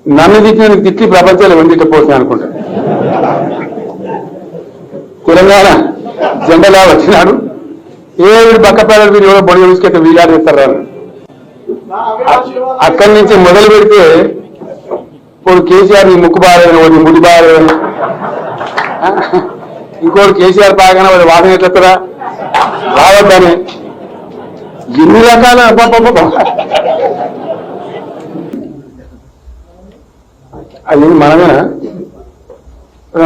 నన్ను తిట్టిన తిట్టి ప్రపంచంలో వండిపోతుంది అనుకుంటా. తెలంగాణ జెండలా వచ్చినాడు, ఏడు పక్కపేరు మీరు ఎవరో బొడి చూసుకెళ్తే వీలాడు ఇస్తారు. అక్కడి నుంచి మొదలు పెడితే ఇప్పుడు కేసీఆర్ నీ ముక్కు బాగాలేదు, నీ ముడి బాగాలేదు, ఇంకోటి కేసీఆర్ బాగానే వాడు వాదన ఎట్లెత్తరా రావద్దని ఎన్ని రకాల అది మనమేనా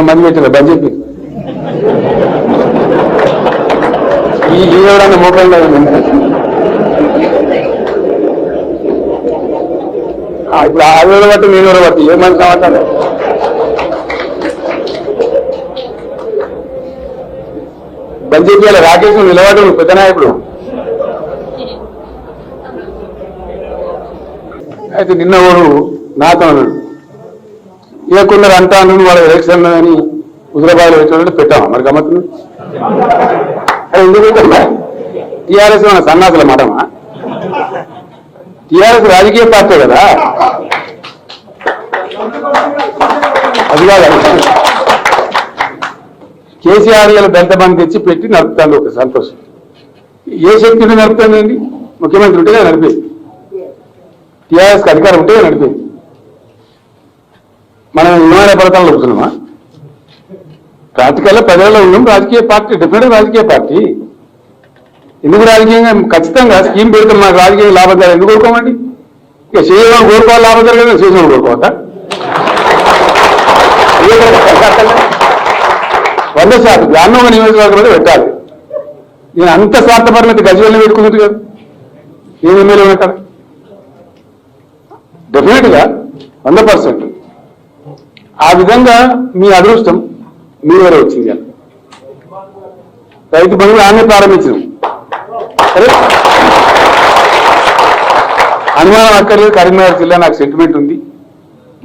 మంది పెట్టిన బడ్జెట్ ఈ ఎవరన్నా మోకాలు ఇప్పుడు ఆ వేళ బట్టి నేను ఎవరో బట్టి ఏమని సమాచారం. బడ్జెట్ వేళ రాకేష్ నిలబడు పెద్ద నాయకుడు. అయితే నిన్న వాడు నాతో అన్నాడు, ఇక కొందరు అంటాను వాళ్ళ ఎలక్షన్ అని హుజరాబాద్లో పెట్టినట్టు పెట్టామా మరి గమ్మత్తు. అది ఎందుకంటే టీఆర్ఎస్ మన సన్నాసుల మాటమా? టీఆర్ఎస్ రాజకీయ పార్టీ కదా, అది కాదు. కేసీఆర్ గారు దళిత బంధు తెచ్చి పెట్టి నడుపుతాను ఒక సంతోషం. ఏ శక్తిని నడుపుతానండి? ముఖ్యమంత్రి ఉంటే నడిపేది, టీఆర్ఎస్కి అధికారం ఉంటే నడిపేది. మనం విమాన పథకాలు నడుపుతున్నామా? ప్రాక్టికల్గా ప్రజల్లో ఉన్నాం. రాజకీయ పార్టీ డెఫినెట్గా రాజకీయ పార్టీ. ఎందుకు రాజకీయంగా ఖచ్చితంగా స్కీమ్ పెడతాం, మాకు రాజకీయ లాభదారు ఎందుకు కోరుకోమండి? ఇక చేయడం కోరుకోవాలి, లాభదారు కదా చేసిన కోరుకోవద్దా? 100% గ్రామీణ నియోజకవర్గం మీద పెట్టాలి. నేను అంత స్వార్థపరమైతే గజవల్ని పెట్టుకున్నట్టు కదా నేను ఎమ్మెల్యే ఉంటాను. డెఫినెట్గా 100%. ఆ విధంగా మీ అదృష్టం మీ వరే వచ్చింది. రైతు బంధువులు ఆమె ప్రారంభించినాం. సరే, అనుమానం అక్కర్లేదు. కరీంనగర్ జిల్లా నాకు సెంటిమెంట్ ఉంది.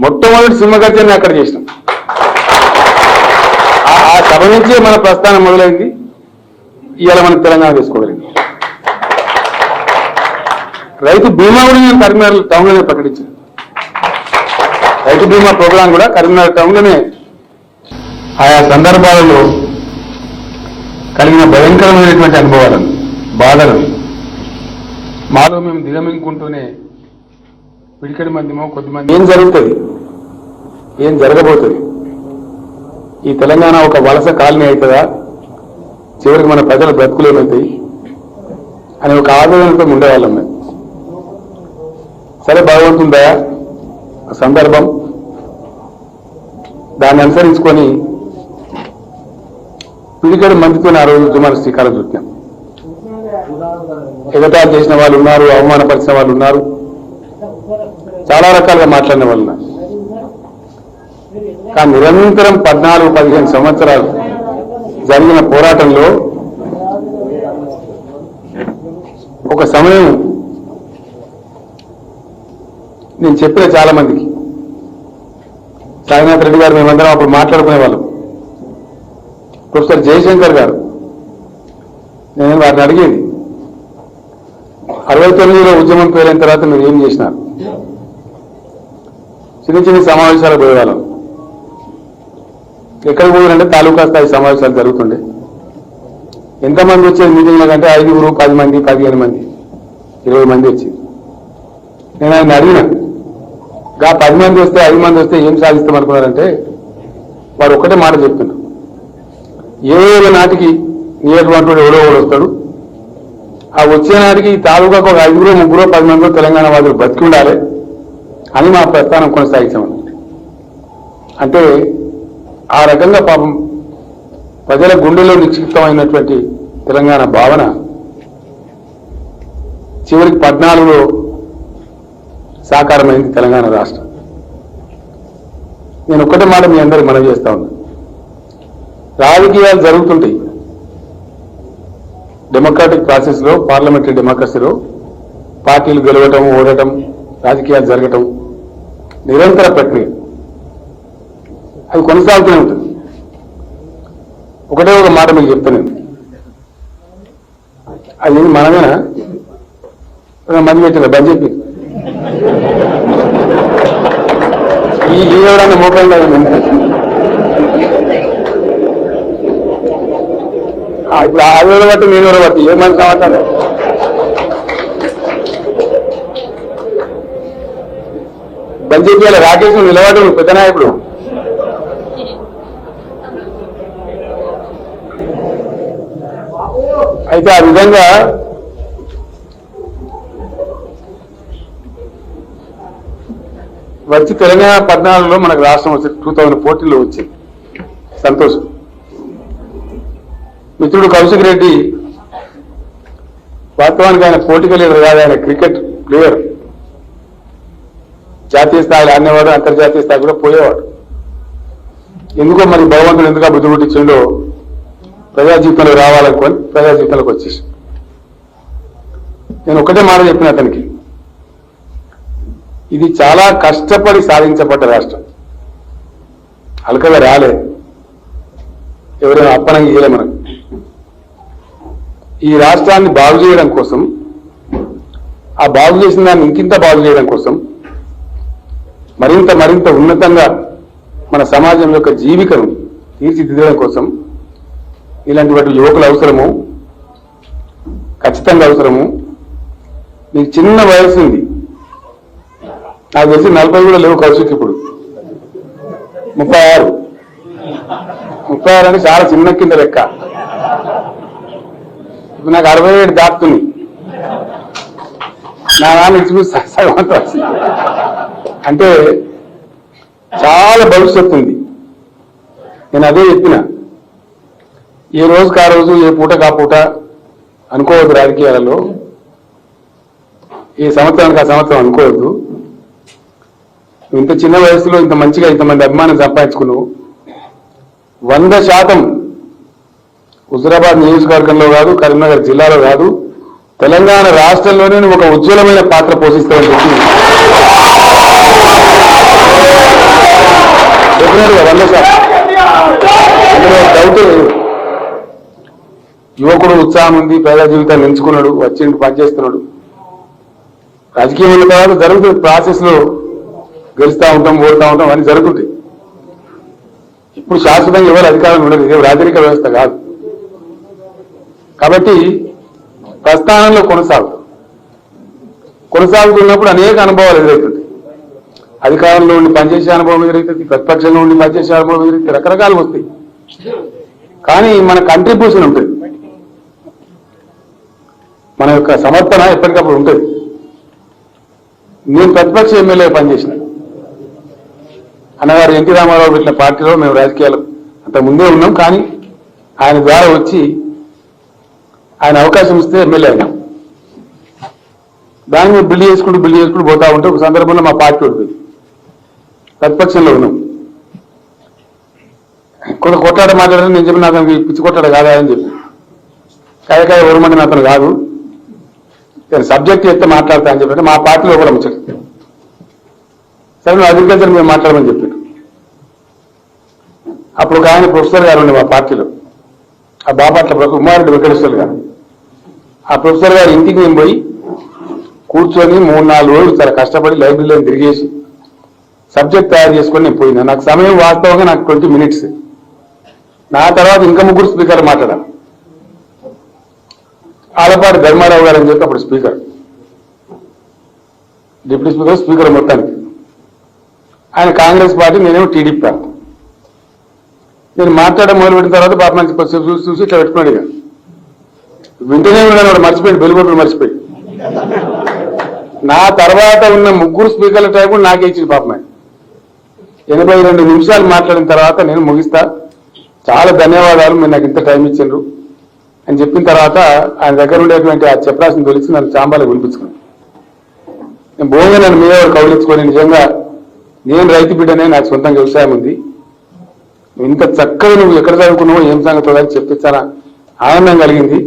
మొట్టమొదటి సింహగర్జన అక్కడ చేసినాం. ఆ సభ నుంచే మన ప్రస్థానం మొదలైంది. ఇవాళ మనం తెలంగాణ తీసుకోగలిగింది. రైతు బీమా కూడా నేను కరీంనగర్ టౌన్లోనే ప్రకటించాను. రైతు బీమా ప్రోగ్రాం కూడా కరీంనగర్ టౌన్లోనే. ఆయా సందర్భాలలో కలిగిన భయంకరమైనటువంటి అనుభవాలను, బాధలను మాలో మేము దిగమింగుకుంటూనే పిడికడి మందిమో కొద్దిమంది ఏం జరుగుతుంది, ఏం జరగబోతుంది, ఈ తెలంగాణ ఒక వలస కాలనీ అవుతుందా, చివరికి మన ప్రజల బ్రతుకులు ఏమవుతాయి అని ఒక ఆవేదనతో ఉండేవాళ్ళం మేము. సరే, భగవంతుందా సందర్భం, దాన్ని అనుసరించుకొని పిడికడి మందితో ఆ రోజు ఉద్యమాలు శ్రీకారం చుట్టాం. ఎగతాలు చేసిన వాళ్ళు ఉన్నారు, అవమానపరిచిన వాళ్ళు ఉన్నారు, చాలా రకాలుగా మాట్లాడిన వాళ్ళు ఉన్నారు. కానీ నిరంతరం 14-15 సంవత్సరాలు జరిగిన పోరాటంలో ఒక సమయం నేను చెప్పిన చాలా మందికి, సాయినాథ్ రెడ్డి గారు మేమందరం అప్పుడు మాట్లాడుకునే వాళ్ళం, ప్రొఫెసర్ జయశంకర్ గారు, నేను వారిని అడిగేది 69లో ఉద్యమం పేరైన తర్వాత మీరు ఏం చేసినారు? చిన్న చిన్న సమావేశాలు పోయేవాళ్ళం. ఎక్కడికి పోయారంటే తాలూకా స్థాయి సమావేశాలు జరుగుతుండే. ఎంతమంది వచ్చేది మీటింగ్ల కంటే 5, 10 మంది, 15 మంది, 20 మంది వచ్చేది. నేను ఆయన అడిగిన, 10 మంది వస్తే 5 మంది వస్తే ఏం సాధిస్తాం అనుకున్నారంటే వాడు ఒక్కటే మాట చెప్తున్నా, ఏ నాటికి నియోజకవర్గంలో ఎవడో వస్తాడు, ఆ వచ్చే నాటికి తాలూకాకు ఒక 5, 3, 10 మందిలో తెలంగాణ వాళ్ళు బతికి ఉండాలి అని మా ప్రస్థానం కొనసాగించామని. అంటే ఆ రకంగా పాపం ప్రజల గుండెలో నిక్షిప్తమైనటువంటి తెలంగాణ భావన చివరికి 14లో సాకారమైంది తెలంగాణ రాష్ట్రం. నేను ఒక్కటే మాట మీ అందరికి మనవి చేస్తా ఉన్నా, రాజకీయాలు జరుగుతుంటాయి. డెమోక్రాటిక్ ప్రాసెస్లో, పార్లమెంటరీ డెమోక్రసీలో పార్టీలు గెలవటం, ఓడటం, రాజకీయాలు జరగటం నిరంతర ప్రక్రియ. అది కొనసాగుతూనే ఉంటుంది. ఒకటే ఒక మాట మీకు చెప్తాను, అది మనమేనా మంది పెట్టిన బడ్జెట్ ఈ ఎవరన్నా మోకాళ్ళు ఇప్పుడు ఆ వేళ బట్టి నేను ఎవరు బట్టి ఏమని సమాచారం బంజేపీల రాకేష్ నిలబడి పెద్ద నాయకుడు అయితే ఆ విధంగా వచ్చి తెలంగాణ 14లో మనకు రాష్ట్రం వచ్చి 2014లో వచ్చింది సంతోషం. మిత్రుడు కౌశిక్ రెడ్డి వాస్తవానికి ఆయన పొలిటికల్ లీడర్ కాదు, ఆయన క్రికెట్ ప్లేయర్. జాతీయ స్థాయిలో ఆడినవాడు, అంతర్జాతీయ స్థాయి కూడా పోయేవాడు. ఎందుకో మరి భగవంతుడు ఎందుకు బుద్ధి పుట్టించిండో ప్రజా జీవితంలో రావాలనుకొని ప్రజా జీవితంలోకి వచ్చేసి నేను ఒకటే మాట చెప్పిన అతనికి, ఇది చాలా కష్టపడి సాధించబడ్డ రాష్ట్రం, అలకగా రాలే, ఎవరైనా అప్పనంగా ఇయ్యలే. మనకు ఈ రాష్ట్రాన్ని బాగు చేయడం కోసం, ఆ బాగు చేసిన దాన్ని ఇంకింత బాగు చేయడం కోసం, మరింత ఉన్నతంగా మన సమాజం యొక్క జీవికను తీర్చిదిద్దడం కోసం ఇలాంటి వాటి యువకులు అవసరము, ఖచ్చితంగా అవసరము. మీకు చిన్న వయసు ఉంది, నాకు తెలిసి 40 కూడా లేవు కౌశిక్, ఇప్పుడు 36 అంటే చాలా చిన్న కింద లెక్క. ఇప్పుడు నాకు 67 దాటుతుంది. నా నాన్న ఇచ్చి సగవంతం అంటే చాలా భవిష్యత్తు ఉంది. నేను అదే చెప్పిన, ఏ రోజుకి ఆ రోజు, ఏ పూటకు ఆ పూట అనుకోవద్దు. రాజకీయాలలో ఏ సంవత్సరానికి ఆ సంవత్సరం అనుకోవద్దు. ఇంత చిన్న వయసులో ఇంత మంచిగా ఇంతమంది అభిమానం సంపాదించుకున్నావు. 100% హుజురాబాద్ నియోజకవర్గంలో కాదు, కరీంనగర్ జిల్లాలో కాదు, తెలంగాణ రాష్ట్రంలోనే ఒక ఉజ్వలమైన పాత్ర పోషిస్తామని చెప్పి చెప్పినారుగా. 100% అందులో డౌట్ లేదు. యువకుడు ఉత్సాహం ఉంది, ప్రజా జీవితాన్ని ఎంచుకున్నాడు, వచ్చి పనిచేస్తున్నాడు. రాజకీయం ఉన్న తర్వాత జరుగుతుంది, ప్రాసెస్ లో గెలుస్తూ ఉంటాం, ఓడుతూ ఉంటాం, అన్ని జరుగుతుంటాయి. ఇప్పుడు శాశ్వతంగా ఎవరు అధికారం ఉండదు, ఇదే రాజరిక వ్యవస్థ కాదు. కాబట్టి ప్రస్థానంలో కొనసాగుతున్నప్పుడు అనేక అనుభవాలు ఎదురవుతుంది. అధికారంలో ఉండి పనిచేసే అనుభవం ఎదురవుతుంది, ప్రతిపక్షంలో ఉండి పనిచేసే అనుభవం ఎదురవుతుంది, రకరకాలు వస్తాయి. కానీ మన కంట్రిబ్యూషన్ ఉంటుంది, మన యొక్క సమర్థన ఎప్పటికప్పుడు ఉంటుంది. నేను ప్రతిపక్ష ఎమ్మెల్యే పనిచేసిన, అన్నగారు ఎన్టీ రామారావు పెట్టిన పార్టీలో మేము రాజకీయాలు అంత ముందే ఉన్నాం. కానీ ఆయన ద్వారా వచ్చి ఆయన అవకాశం ఇస్తే ఎమ్మెల్యే అయినా, దాన్ని మేము బిల్డ్ చేసుకుంటూ పోతా ఉంటే ఒక సందర్భంలో మా పార్టీ ఓడిపోయింది, ప్రతిపక్షంలో ఉన్నాం. కొంత కొట్లాట మాట్లాడారు, నేను చెప్పిన అతనికి పిచ్చి కొట్లాట కాదా అని చెప్పి, కాయ ఎవరమంది అతను కాదు, నేను సబ్జెక్ట్ చెప్తే మాట్లాడతా అని చెప్పి మా పార్టీలో కూడా ముచ్చట. సరే నువ్వు అగ్రికల్చర్ మేము మాట్లాడమని చెప్పాడు. అప్పుడు ఒక ఆయన ప్రొఫెసర్ గారు ఉండే మా పార్టీలో, ఆ బాపట్ల ఉమారెడ్డి వెంకటేశ్వర్ గారు. ఆ ప్రొఫెసర్ గారు ఇంటికి మేము పోయి కూర్చొని 3-4 రోజులు చాలా కష్టపడి లైబ్రరీలో తిరిగేసి సబ్జెక్ట్ తయారు చేసుకొని నేను పోయినా. నాకు సమయం వాస్తవంగా నాకు 20 minutes. నా తర్వాత ఇంకా 3 స్పీకర్లు మాట్లాడాను. ఆలపాటి ధర్మారావు గారు అని చెప్పి అప్పుడు స్పీకర్, డిప్యూటీ స్పీకర్ మొత్తానికి. ఆయన కాంగ్రెస్ పార్టీ, నేనేమో టీడీపీ పార్టీ. నేను మాట్లాడడం మొదలుపెట్టిన తర్వాత పాప మంచి చూసి ఇట్లా పెట్టుకున్నాడు. ఇక వింటనే ఉన్నాడు, వాడు మర్చిపోయి బెలుగొట్టులు మర్చిపోయి. నా తర్వాత ఉన్న 3 స్పీకర్ల టైం కూడా నాకే ఇచ్చింది పాపం. 82 నిమిషాలు మాట్లాడిన తర్వాత నేను ముగిస్తా, చాలా ధన్యవాదాలు, మీరు నాకు ఇంత టైం ఇచ్చిండ్రు అని చెప్పిన తర్వాత ఆయన దగ్గర ఉండేటువంటి ఆ చెప్పరాశిని తొలిచి నన్ను చాంబాలకు పిలిపించుకున్నాను. నేను భూమిగా నన్ను మీద కౌలించుకొని, నిజంగా నేను రైతు బిడ్డనే, నాకు సొంతంగా వ్యవసాయం ఉంది, ఇంత చక్కగా నువ్వు ఎక్కడ చదువుకున్నావో ఏం సంగతి అని చెప్పి చాలా ఆనందం కలిగింది.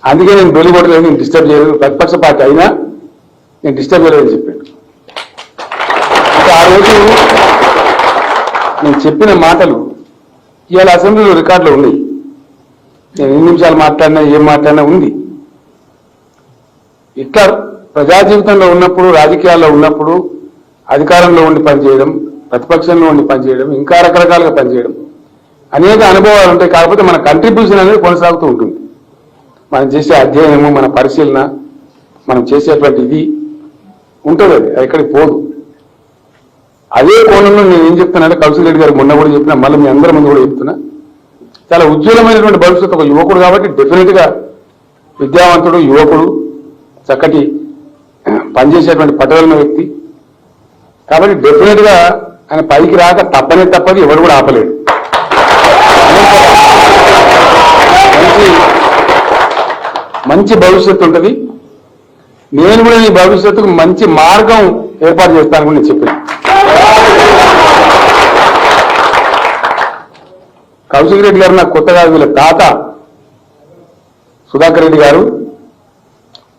అందుకే నేను బెలుగొట్టలేదు, నేను డిస్టర్బ్ చేయలేదు, ప్రతిపక్ష పార్టీ అయినా నేను డిస్టర్బ్ చేయలేదని చెప్పాడు. ఆ రోజు నేను చెప్పిన మాటలు ఇవాళ అసెంబ్లీలో రికార్డులో ఉన్నాయి. నేను ఎన్ని నిమిషాలు మాట్లాడినా, ఏం మాట్లాడినా ఉంది. ఇట్లా ప్రజా జీవితంలో ఉన్నప్పుడు, రాజకీయాల్లో ఉన్నప్పుడు, అధికారంలో ఉండి పనిచేయడం, ప్రతిపక్షంలో ఉండి పనిచేయడం, ఇంకా రకరకాలుగా పనిచేయడం, అనేక అనుభవాలు ఉంటాయి. కాకపోతే మన కంట్రిబ్యూషన్ అనేది కొనసాగుతూ ఉంటుంది. మనం చేసే అధ్యయనము, మన పరిశీలన, మనం చేసేటువంటి ఇది ఉంటుంది. అది ఎక్కడికి పోదు. అదే కోణంలో నేను ఏం చెప్తున్నానంటే, కౌశల్ రెడ్డి గారు మొన్న కూడా చెప్పినా, మళ్ళీ మీ అందరి ముందు కూడా చెప్తున్నా, చాలా ఉజ్వలమైనటువంటి భవిష్యత్తు ఒక యువకుడు కాబట్టి డెఫినెట్ గా విద్యావంతుడు, యువకుడు, చక్కటి పనిచేసేటువంటి పట్టుదల వ్యక్తి కాబట్టి డెఫినెట్ గా ఆయన పైకి రాక తప్పది, ఎవరు కూడా ఆపలేడు. మంచి భవిష్యత్తు ఉంటుంది. నేను కూడా ఈ భవిష్యత్తుకు మంచి మార్గం ఏర్పాటు చేస్తానని నేను చెప్పాను. కౌశిక్ రెడ్డి గారు నాకు కొత్త కాదు, వీళ్ళ తాత సుధాకర్ రెడ్డి గారు,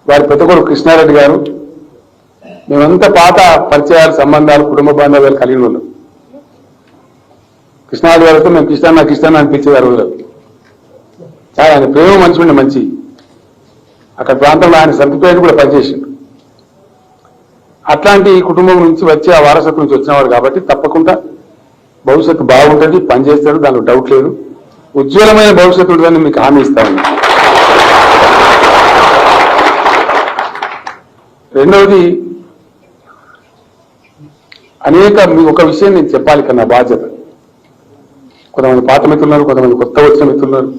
వారి పెద్ద కొడుకు కృష్ణారెడ్డి గారు, మేమంతా పాత పరిచయాలు, సంబంధాలు, కుటుంబ బాంధవ్యాలు కలిగిన వాళ్ళం. కృష్ణారెడ్డి గారితో మేము కృష్ణ అనిపించేది రోజులు. చాలా ఆయన ప్రేమ మంచి ఉండే, మంచి అక్కడ ప్రాంతంలో ఆయన సంతపేట కూడా పనిచేసిండు. అట్లాంటి కుటుంబం నుంచి వచ్చి ఆ వారసత్వం నుంచి వచ్చినవాడు కాబట్టి తప్పకుండా భవిష్యత్తు బాగుంటుంది, పనిచేస్తాడు, దానిలో డౌట్ లేదు. ఉజ్వలమైన భవిష్యత్తు ఉంటుందని మీకు హామీ ఇస్తాను. రెండవది, ఒక విషయం నేను చెప్పాలి కన్నా బాధ్యత. కొంతమంది పాత మిత్రులున్నారు, కొంతమంది కొత్త వచ్చిన మిత్రులున్నారు,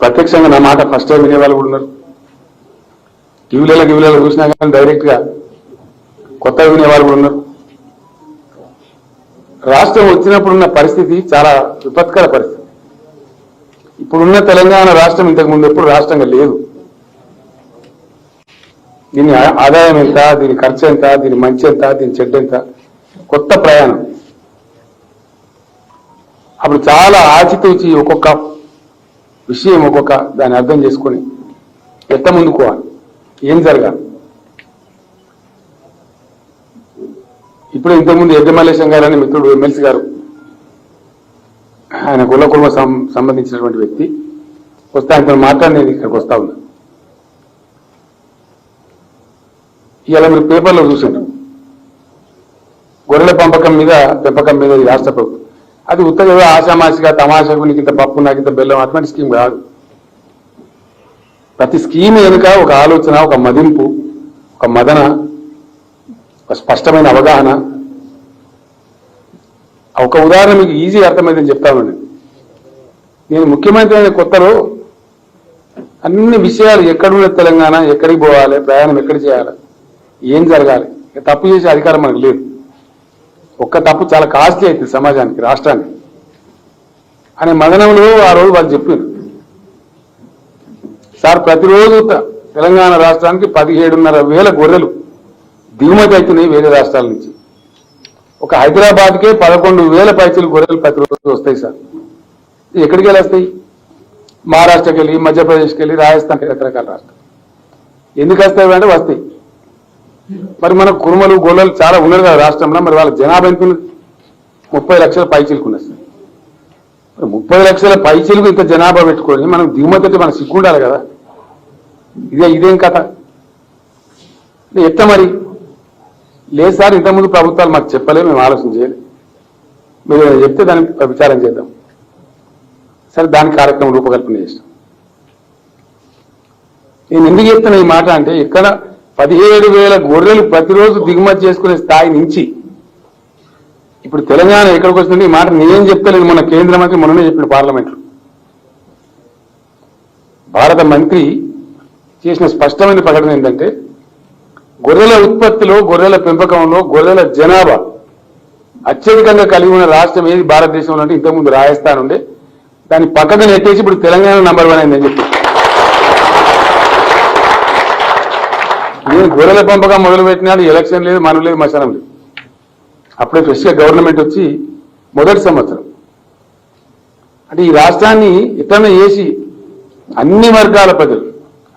ప్రత్యక్షంగా నా మాట ఫస్ట్ టైం వినేవాళ్ళు కూడా ఉన్నారు. టీవీలలో చూసినా కానీ డైరెక్ట్ గా కొత్తగా వినేవాళ్ళు కూడా ఉన్నారు. రాష్ట్రం వచ్చినప్పుడున్న పరిస్థితి చాలా విపత్కర పరిస్థితి. ఇప్పుడున్న తెలంగాణ రాష్ట్రం ఇంతకు ముందు ఎప్పుడు రాష్ట్రంగా లేదు. దీని ఆదాయం ఎంత, దీని ఖర్చు ఎంత, దీని మంచి ఎంత, దీని చెడ్డ ఎంత, కొత్త ప్రయాణం. అప్పుడు చాలా ఆచితూచి ఒక్కొక్క విషయం దాన్ని అర్థం చేసుకొని ఎట్ట ముందుకోవాలి, ఏం జరగాలి. ఇప్పుడు ఇంతకుముందు యజ్ఞమల్లేశం గారు అనే మిత్రుడు, ఎమ్మెల్సీ గారు, ఆయన కుల కుటుంబ సంబంధించినటువంటి వ్యక్తి వస్తే ఆయనతో మాట్లాడి నేను ఇక్కడికి వస్తా ఉన్నా. ఇవాళ మీరు పేపర్లో చూసారు, గొర్రెల పెంపకం మీద ఈ రాష్ట్ర ప్రభుత్వం అది ఉత్తగా ఆశామాసిగా తమాషకు నీకు ఇంత పప్పు నాకు ఇంత బెల్లం అటువంటి స్కీమ్ కాదు. ప్రతి స్కీమ్ వెనుక ఒక ఆలోచన, ఒక మదింపు, ఒక మదన, ఒక స్పష్టమైన అవగాహన. ఒక ఉదాహరణ మీకు ఈజీ అర్థమైందని చెప్తానండి. నేను ముఖ్యమంత్రి అయిన కొత్తలో అన్ని విషయాలు ఎక్కడున్న తెలంగాణ, ఎక్కడికి పోవాలి, ప్రయాణం ఎక్కడ చేయాలి, ఏం జరగాలి, తప్పు చేసే అధికారం మనకు లేదు. ఒక్క తప్పు చాలా కాస్ట్లీ అవుతుంది సమాజానికి, రాష్ట్రానికి అనే మదనంలో ఆ రోజు వాళ్ళు చెప్పారు, సార్ ప్రతిరోజు తెలంగాణ రాష్ట్రానికి 17,500 గొర్రెలు దిగుమతి అవుతున్నాయి వేరే రాష్ట్రాల నుంచి. ఒక హైదరాబాద్కే 11,000 పైచీలు గొర్రెలు ప్రతిరోజు వస్తాయి సార్. ఎక్కడికి వెళ్ళి వస్తాయి? మహారాష్ట్రకి వెళ్ళి, మధ్యప్రదేశ్కి వెళ్ళి, రాజస్థాన్కి, రకరకాల రాష్ట్రాలు. ఎందుకు వస్తాయి అంటే వస్తాయి. మరి మన కురుమలు, గొల్లలు చాలా ఉన్నారు కదా రాష్ట్రంలో. మరి వాళ్ళ జనాభా ఎంత ఉన్నది? 30 లక్షల పైచీలకు ఉన్నది సార్. 30 లక్షల పైచీలకు ఇంత జనాభా పెట్టుకొని మనం దిగుమతి అంటే మనకు సిగ్గుండాలి కదా. ఇదేం కథ ఎట్లా మరి? లేదు సార్, ఇంతకుముందు ప్రభుత్వాలు మాకు చెప్పలే, మేము ఆలోచన చేయాలి, మీరు చెప్తే దానికి విచారం చేద్దాం. సరే, దాని కార్యక్రమం రూపకల్పన చేస్తాం. నేను ఎందుకు చెప్తున్నా ఈ మాట అంటే, ఇక్కడ 17,000 గొర్రెలు ప్రతిరోజు దిగుమతి చేసుకునే స్థాయి నుంచి ఇప్పుడు తెలంగాణ ఎక్కడికి వస్తుంది? ఈ మాట నేనేం చెప్తలేదు, మన కేంద్ర మంత్రి మొన్ననే చెప్పిన పార్లమెంట్లో. భారత మంత్రి చేసిన స్పష్టమైన ప్రకటన ఏంటంటే, గొర్రెల ఉత్పత్తిలో, గొర్రెల పెంపకంలో, గొర్రెల జనాభా అత్యధికంగా కలిగి ఉన్న రాష్ట్రం ఏది భారతదేశంలో అంటే ఇంతకుముందు రాజస్థాన్ ఉండే, దాన్ని పక్కన నెట్టేసి ఇప్పుడు తెలంగాణ నంబర్ 1 అయిందని చెప్పి. నేను గొర్రెల పెంపకం మొదలుపెట్టినాడు, ఎలక్షన్ లేదు, మనం లేదు, మశానం లేదు. అప్పుడే ఫ్రెష్గా గవర్నమెంట్ వచ్చి మొదటి సంవత్సరం. అంటే ఈ రాష్ట్రాన్ని ఎట్లన్నా చేసి అన్ని వర్గాల ప్రజలు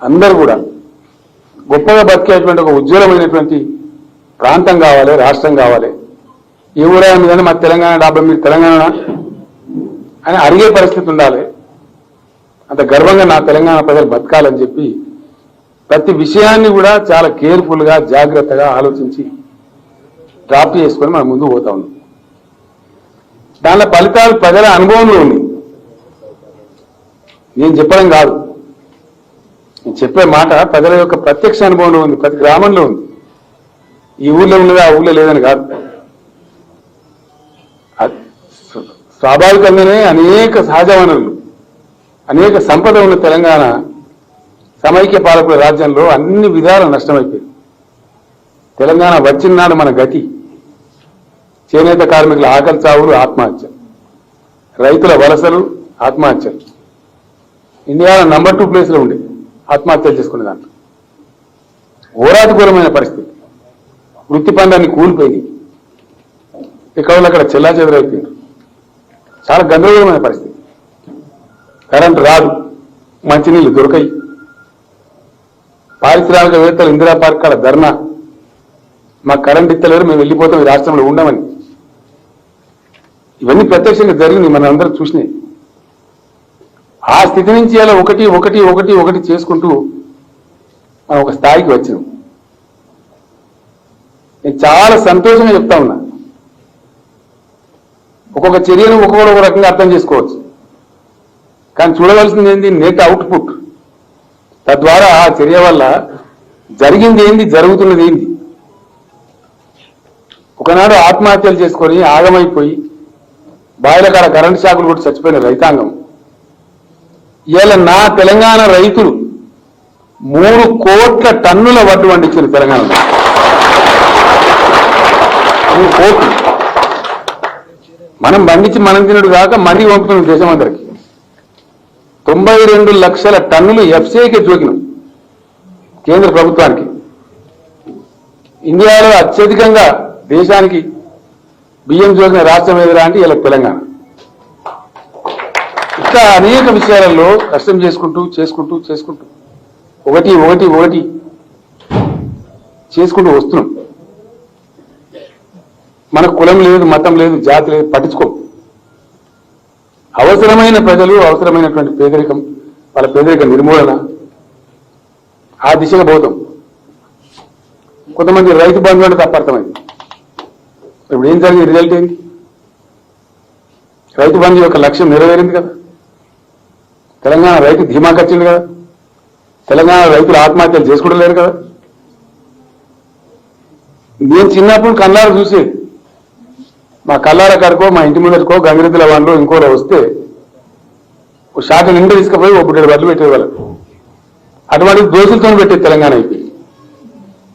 అందరూ కూడా గొప్పగా బతికేటువంటి ఒక ఉజ్వలమైనటువంటి ప్రాంతం కావాలి, రాష్ట్రం కావాలి. ఏ ఊరాయి మీద మా తెలంగాణ 70 మీరు తెలంగాణ అని అడిగే పరిస్థితి ఉండాలి. అంత గర్వంగా నా తెలంగాణ ప్రజలు బతకాలని చెప్పి ప్రతి విషయాన్ని కూడా చాలా కేర్ఫుల్గా, జాగ్రత్తగా ఆలోచించి డ్రాఫ్ట్ చేసుకొని మనం ముందుకు పోతా ఉన్నాం. దానిలో ఫలితాలు ప్రజల అనుభవంలో ఉంది. నేను చెప్పడం కాదు, నేను చెప్పే మాట ప్రజల యొక్క ప్రత్యక్ష అనుభవంలో ఉంది, ప్రతి గ్రామంలో ఉంది. ఈ ఊళ్ళో ఉన్నది ఆ ఊళ్ళో లేదని కాదు. స్వాభావికంగానే అనేక సహజ వనరులు, అనేక సంపద ఉన్న తెలంగాణ సమైక్య పాలకుల రాజ్యంలో అన్ని విధాలు నష్టమైపోయింది. తెలంగాణ వచ్చిన నాడు మన గతి చేనేత కార్మికుల ఆకలి చావులు, ఆత్మహత్య, రైతుల వలసలు, ఆత్మహత్యలు. ఇండియాలో నంబర్ 2 ప్లేస్లో ఉండే ఆత్మహత్యలు చేసుకునే దాంట్లో. ఘోరాతిఘోరమైన పరిస్థితి. వృత్తి పనులన్నీ కూలిపోయింది, ఎక్కడ అక్కడ చెల్లా చెదరైపోయింది. చాలా గందరగోళమైన పరిస్థితి. కరెంటు రాదు, మంచినీళ్ళు దొరకాయి, పారిశ్రామికవేత్తలు ఇందిరా పార్క్ కాడ ధర్నా, మాకు కరెంట్ ఇస్తలేరు, మేము వెళ్ళిపోతాం, ఈ రాష్ట్రంలో ఉండమని. ఇవన్నీ ప్రత్యక్షంగా జరిగింది, మనం అందరూ చూసినాయి. ఆ స్థితి నుంచి అలా ఒకటి ఒకటి ఒకటి ఒకటి చేసుకుంటూ మనం ఒక స్థాయికి వచ్చినాం. నేను చాలా సంతోషంగా చెప్తా ఉన్నా. ఒక్కొక్క చర్యను ఒక్కొక్క రకంగా అర్థం చేసుకోవచ్చు, కానీ చూడవలసింది ఏంది నెట్ అవుట్పుట్. తద్వారా ఆ చర్య వల్ల జరిగింది ఏంది, జరుగుతున్నది ఏంది. ఒకనాడు ఆత్మహత్యలు చేసుకొని ఆగమైపోయి బాయిల కాడ కరెంటు షాకులు కూడా చచ్చిపోయిన రైతాంగం ఇవాళ నా తెలంగాణ రైతులు 3 కోట్ల టన్నుల వడ్డు పండించారు తెలంగాణలో. 3 కోట్లు మనం పండించి మనం తినడు కాక మరీ పంపుతున్నాం దేశం అందరికి. 92 లక్షల టన్నులు ఎఫ్సీఐకి జోకినాం కేంద్ర ప్రభుత్వానికి. ఇండియాలో అత్యధికంగా దేశానికి బియ్యం జోకిన రాష్ట్రం ఏదిరా అంటే ఇలా తెలంగాణ. ఇట్లా అనేక విషయాలలో కష్టం చేసుకుంటూ చేసుకుంటూ చేసుకుంటూ ఒకటి ఒకటి ఒకటి చేసుకుంటూ వస్తున్నాం. మనకు కులం లేదు, మతం లేదు, జాతి లేదు, పట్టించుకో. అవసరమైన ప్రజలు, అవసరమైనటువంటి పేదరికం, వాళ్ళ పేదరిక నిర్మూలన, ఆ దిశగా పోతాం. కొంతమంది రైతు బంధు అంటే తప్పర్థమైంది. ఇప్పుడు ఏం జరిగింది, రిజల్ట్ ఏంటి? రైతు బంధు యొక్క లక్ష్యం నెరవేరింది కదా. తెలంగాణ రైతు ధీమాకి వచ్చింది కదా. తెలంగాణ రైతులు ఆత్మహత్యలు చేసుకోవడం కదా. నేను చిన్నప్పుడు కళ్ళారు చూసేది. మా కళ్ళార కడుకో, మా ఇంటి ముందరికో, గంగిరెద్దుల వాడిలో ఇంకోలో వస్తే ఒక శాఖ నిండా తీసుకుపోయి ఒక 7 బడ్లు పెట్టేది వాళ్ళకు. అటువంటి దోషులతో పెట్టేది తెలంగాణ అయిపోయి.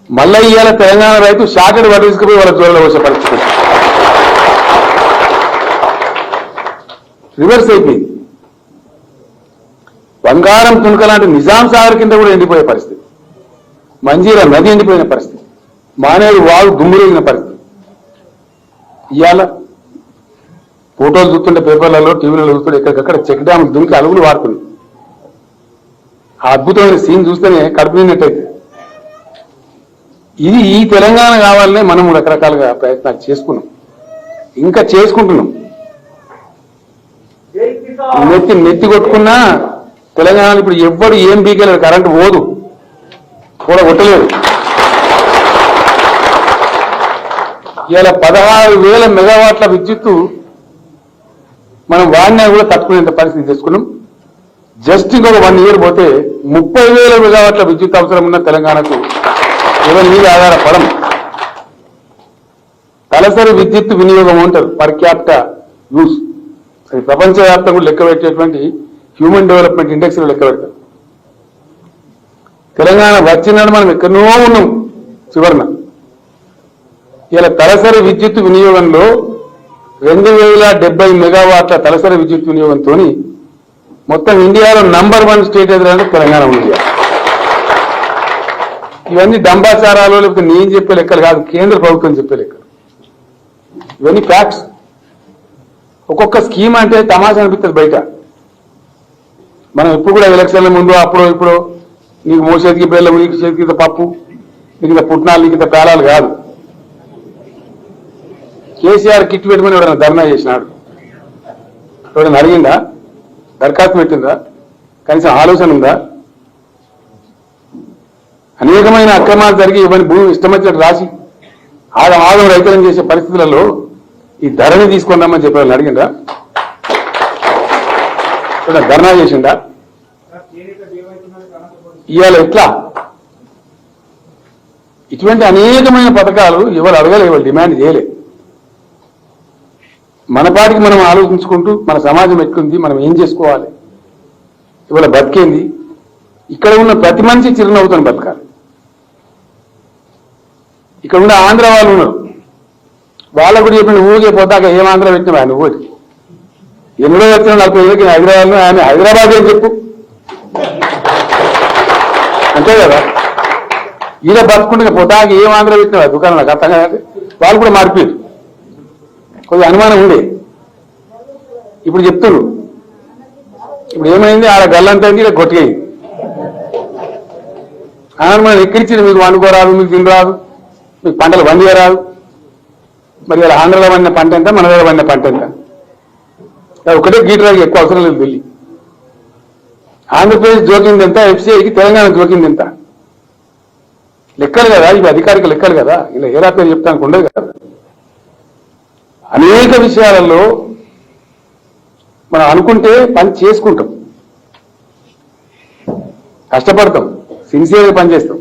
మళ్ళీ ఇవాళ తెలంగాణ రైతు శాఖని బడ్లు తీసుకుపోయి వాళ్ళ జోళ్ళలో వచ్చే పరిస్థితి రివర్స్ అయిపోయింది. బంగారం తుణుక లాంటి నిజాం సాగర్ కింద కూడా ఎండిపోయే పరిస్థితి, మంజీరా నది ఎండిపోయిన పరిస్థితి, మానేరు వాగు దుమ్మురేగిన పరిస్థితి. ఇవాళ ఫోటోలు చూస్తుంటే, పేపర్లలో, టీవీలలో చూస్తుంటే ఎక్కడికక్కడ చెక్ డ్యాములు దుంకి అలుగులు వాడుతుంది. ఆ అద్భుతమైన సీన్ చూస్తేనే కడుపు నిన్నట్టయితే. ఇది ఈ తెలంగాణ కావాలనే మనం రకరకాలుగా ప్రయత్నాలు చేసుకున్నాం, ఇంకా చేసుకుంటున్నాం. నెత్తి కొట్టుకున్నా తెలంగాణ ఇప్పుడు ఎవ్వడు ఏం బీకలేరు. కరెంటు పోదు, కూడా కొట్టలేదు. ఇలా 16,000 మెగావాట్ల విద్యుత్తు మనం వాడినా కూడా తట్టుకునేంత పరిస్థితి తెచ్చుకున్నాం. జస్ట్ ఇంకొక 1 ఇయర్ పోతే 30,000 మెగావాట్ల విద్యుత్ అవసరం ఉన్న తెలంగాణకు ఎవరి మీద ఆధారపడం. తలసరి విద్యుత్ వినియోగం అంటారు, పర్ క్యాపిటా యూస్. అది ప్రపంచవ్యాప్తంగా లెక్క పెట్టేటువంటి హ్యూమన్ డెవలప్మెంట్ ఇండెక్స్ లో లెక్క పెడతారు. తెలంగాణ వచ్చినాడు మనం ఎక్కడో ఉన్నాం చివరన. ఇలా తలసరి విద్యుత్ వినియోగంలో 2070 మెగావాట్ల తలసరి విద్యుత్ వినియోగంతో మొత్తం ఇండియాలో నంబర్ 1 స్టేట్ ఎదురంటే తెలంగాణ ఉంది. ఇవన్నీ డంబాచారాలు, లేకపోతే నేను చెప్పే లెక్కలు కాదు, కేంద్ర ప్రభుత్వం చెప్పే లెక్కలు. ఇవన్నీ ఫ్యాక్ట్స్. ఒక్కొక్క స్కీమ్ అంటే తమాషా అనిపిస్తుంది బయట. మనం ఇప్పుడు కూడా ఎలక్షన్ల ముందు అప్పుడు ఇప్పుడు నీకు మోసేదికి బెల్లం, నీకు చేతికి పప్పు, నీకు ఇంత పుట్నాలు, నీకు ఇంత పేలాలు కాదు. కేసీఆర్ కిట్ పెట్టుకుని ఎవరైనా ధర్నా చేసినాడు, ఎవరైనా అడిగిందా, దరఖాస్తు పెట్టిందా, కనీసం ఆలోచన ఉందా? అనేకమైన అక్రమాలు జరిగి ఇవన్నీ భూమి ఇష్టం వచ్చినట్టు రాసి ఆగం రైతులను చేసే పరిస్థితులలో ఈ ధరని తీసుకుందామని చెప్పి అడిగిందా? ధర్నా చేసిందా? ఇవాళ ఎట్లా ఇటువంటి అనేకమైన పథకాలు ఎవరు అడగలే, ఎవరు డిమాండ్ చేయలే. మన పాటికి మనం ఆలోచించుకుంటూ మన సమాజం ఎట్లుంది, మనం ఏం చేసుకోవాలి, ఇవాళ బతికేంది, ఇక్కడ ఉన్న ప్రతి మనిషి చిరునవ్వుతాను బతకాలి. ఇక్కడ ఉన్న ఆంధ్ర వాళ్ళు ఉన్నారు, వాళ్ళకు కూడా చెప్పిన ఊరికే పోతాక ఏం ఆంధ్ర పెట్టినా ఆయన ఊరికి ఎన్నడో వచ్చిన 40 ఏళ్ళకి హైదరాబాద్లో ఆయన హైదరాబాద్ అని చెప్పు అంతే కదా. ఈడ బతుకుంటే పోతాక ఏం ఆంధ్ర పెట్టినా దుకాణం నాకు అర్థం కాదు. వాళ్ళు కూడా మారిపోయారు, కొద్దిగా అనుమానం ఉండే. ఇప్పుడు చెప్తున్నారు, ఇప్పుడు ఏమైంది, ఆడ గల్లంతా ఇక్కడ కొట్టుకైంది. మనం ఎక్కించింది, మీకు వండుకోరాదు, మీకు తినరాదు, మీకు పంటలు పండియరాదు. మరి ఇలా ఆంధ్రలో పండిన పంట ఎంత, మన దగ్గర పండిన పంట ఎంత? ఒకటే గీటరాకి ఎక్కువ అవసరం లేదు. ఢిల్లీ ఆంధ్రప్రదేశ్ జోకింది ఎంత, ఎఫ్సీఐకి తెలంగాణ జోకింది ఎంత? లెక్కలు కదా ఇవి, అధికారిక లెక్కలు కదా. ఇలా ఏరా పేరు చెప్తానికి ఉండదు కదా. అనేక విషయాలలో మనం అనుకుంటే పని చేసుకుంటాం, కష్టపడతాం, సిన్సియర్గా పనిచేస్తాం.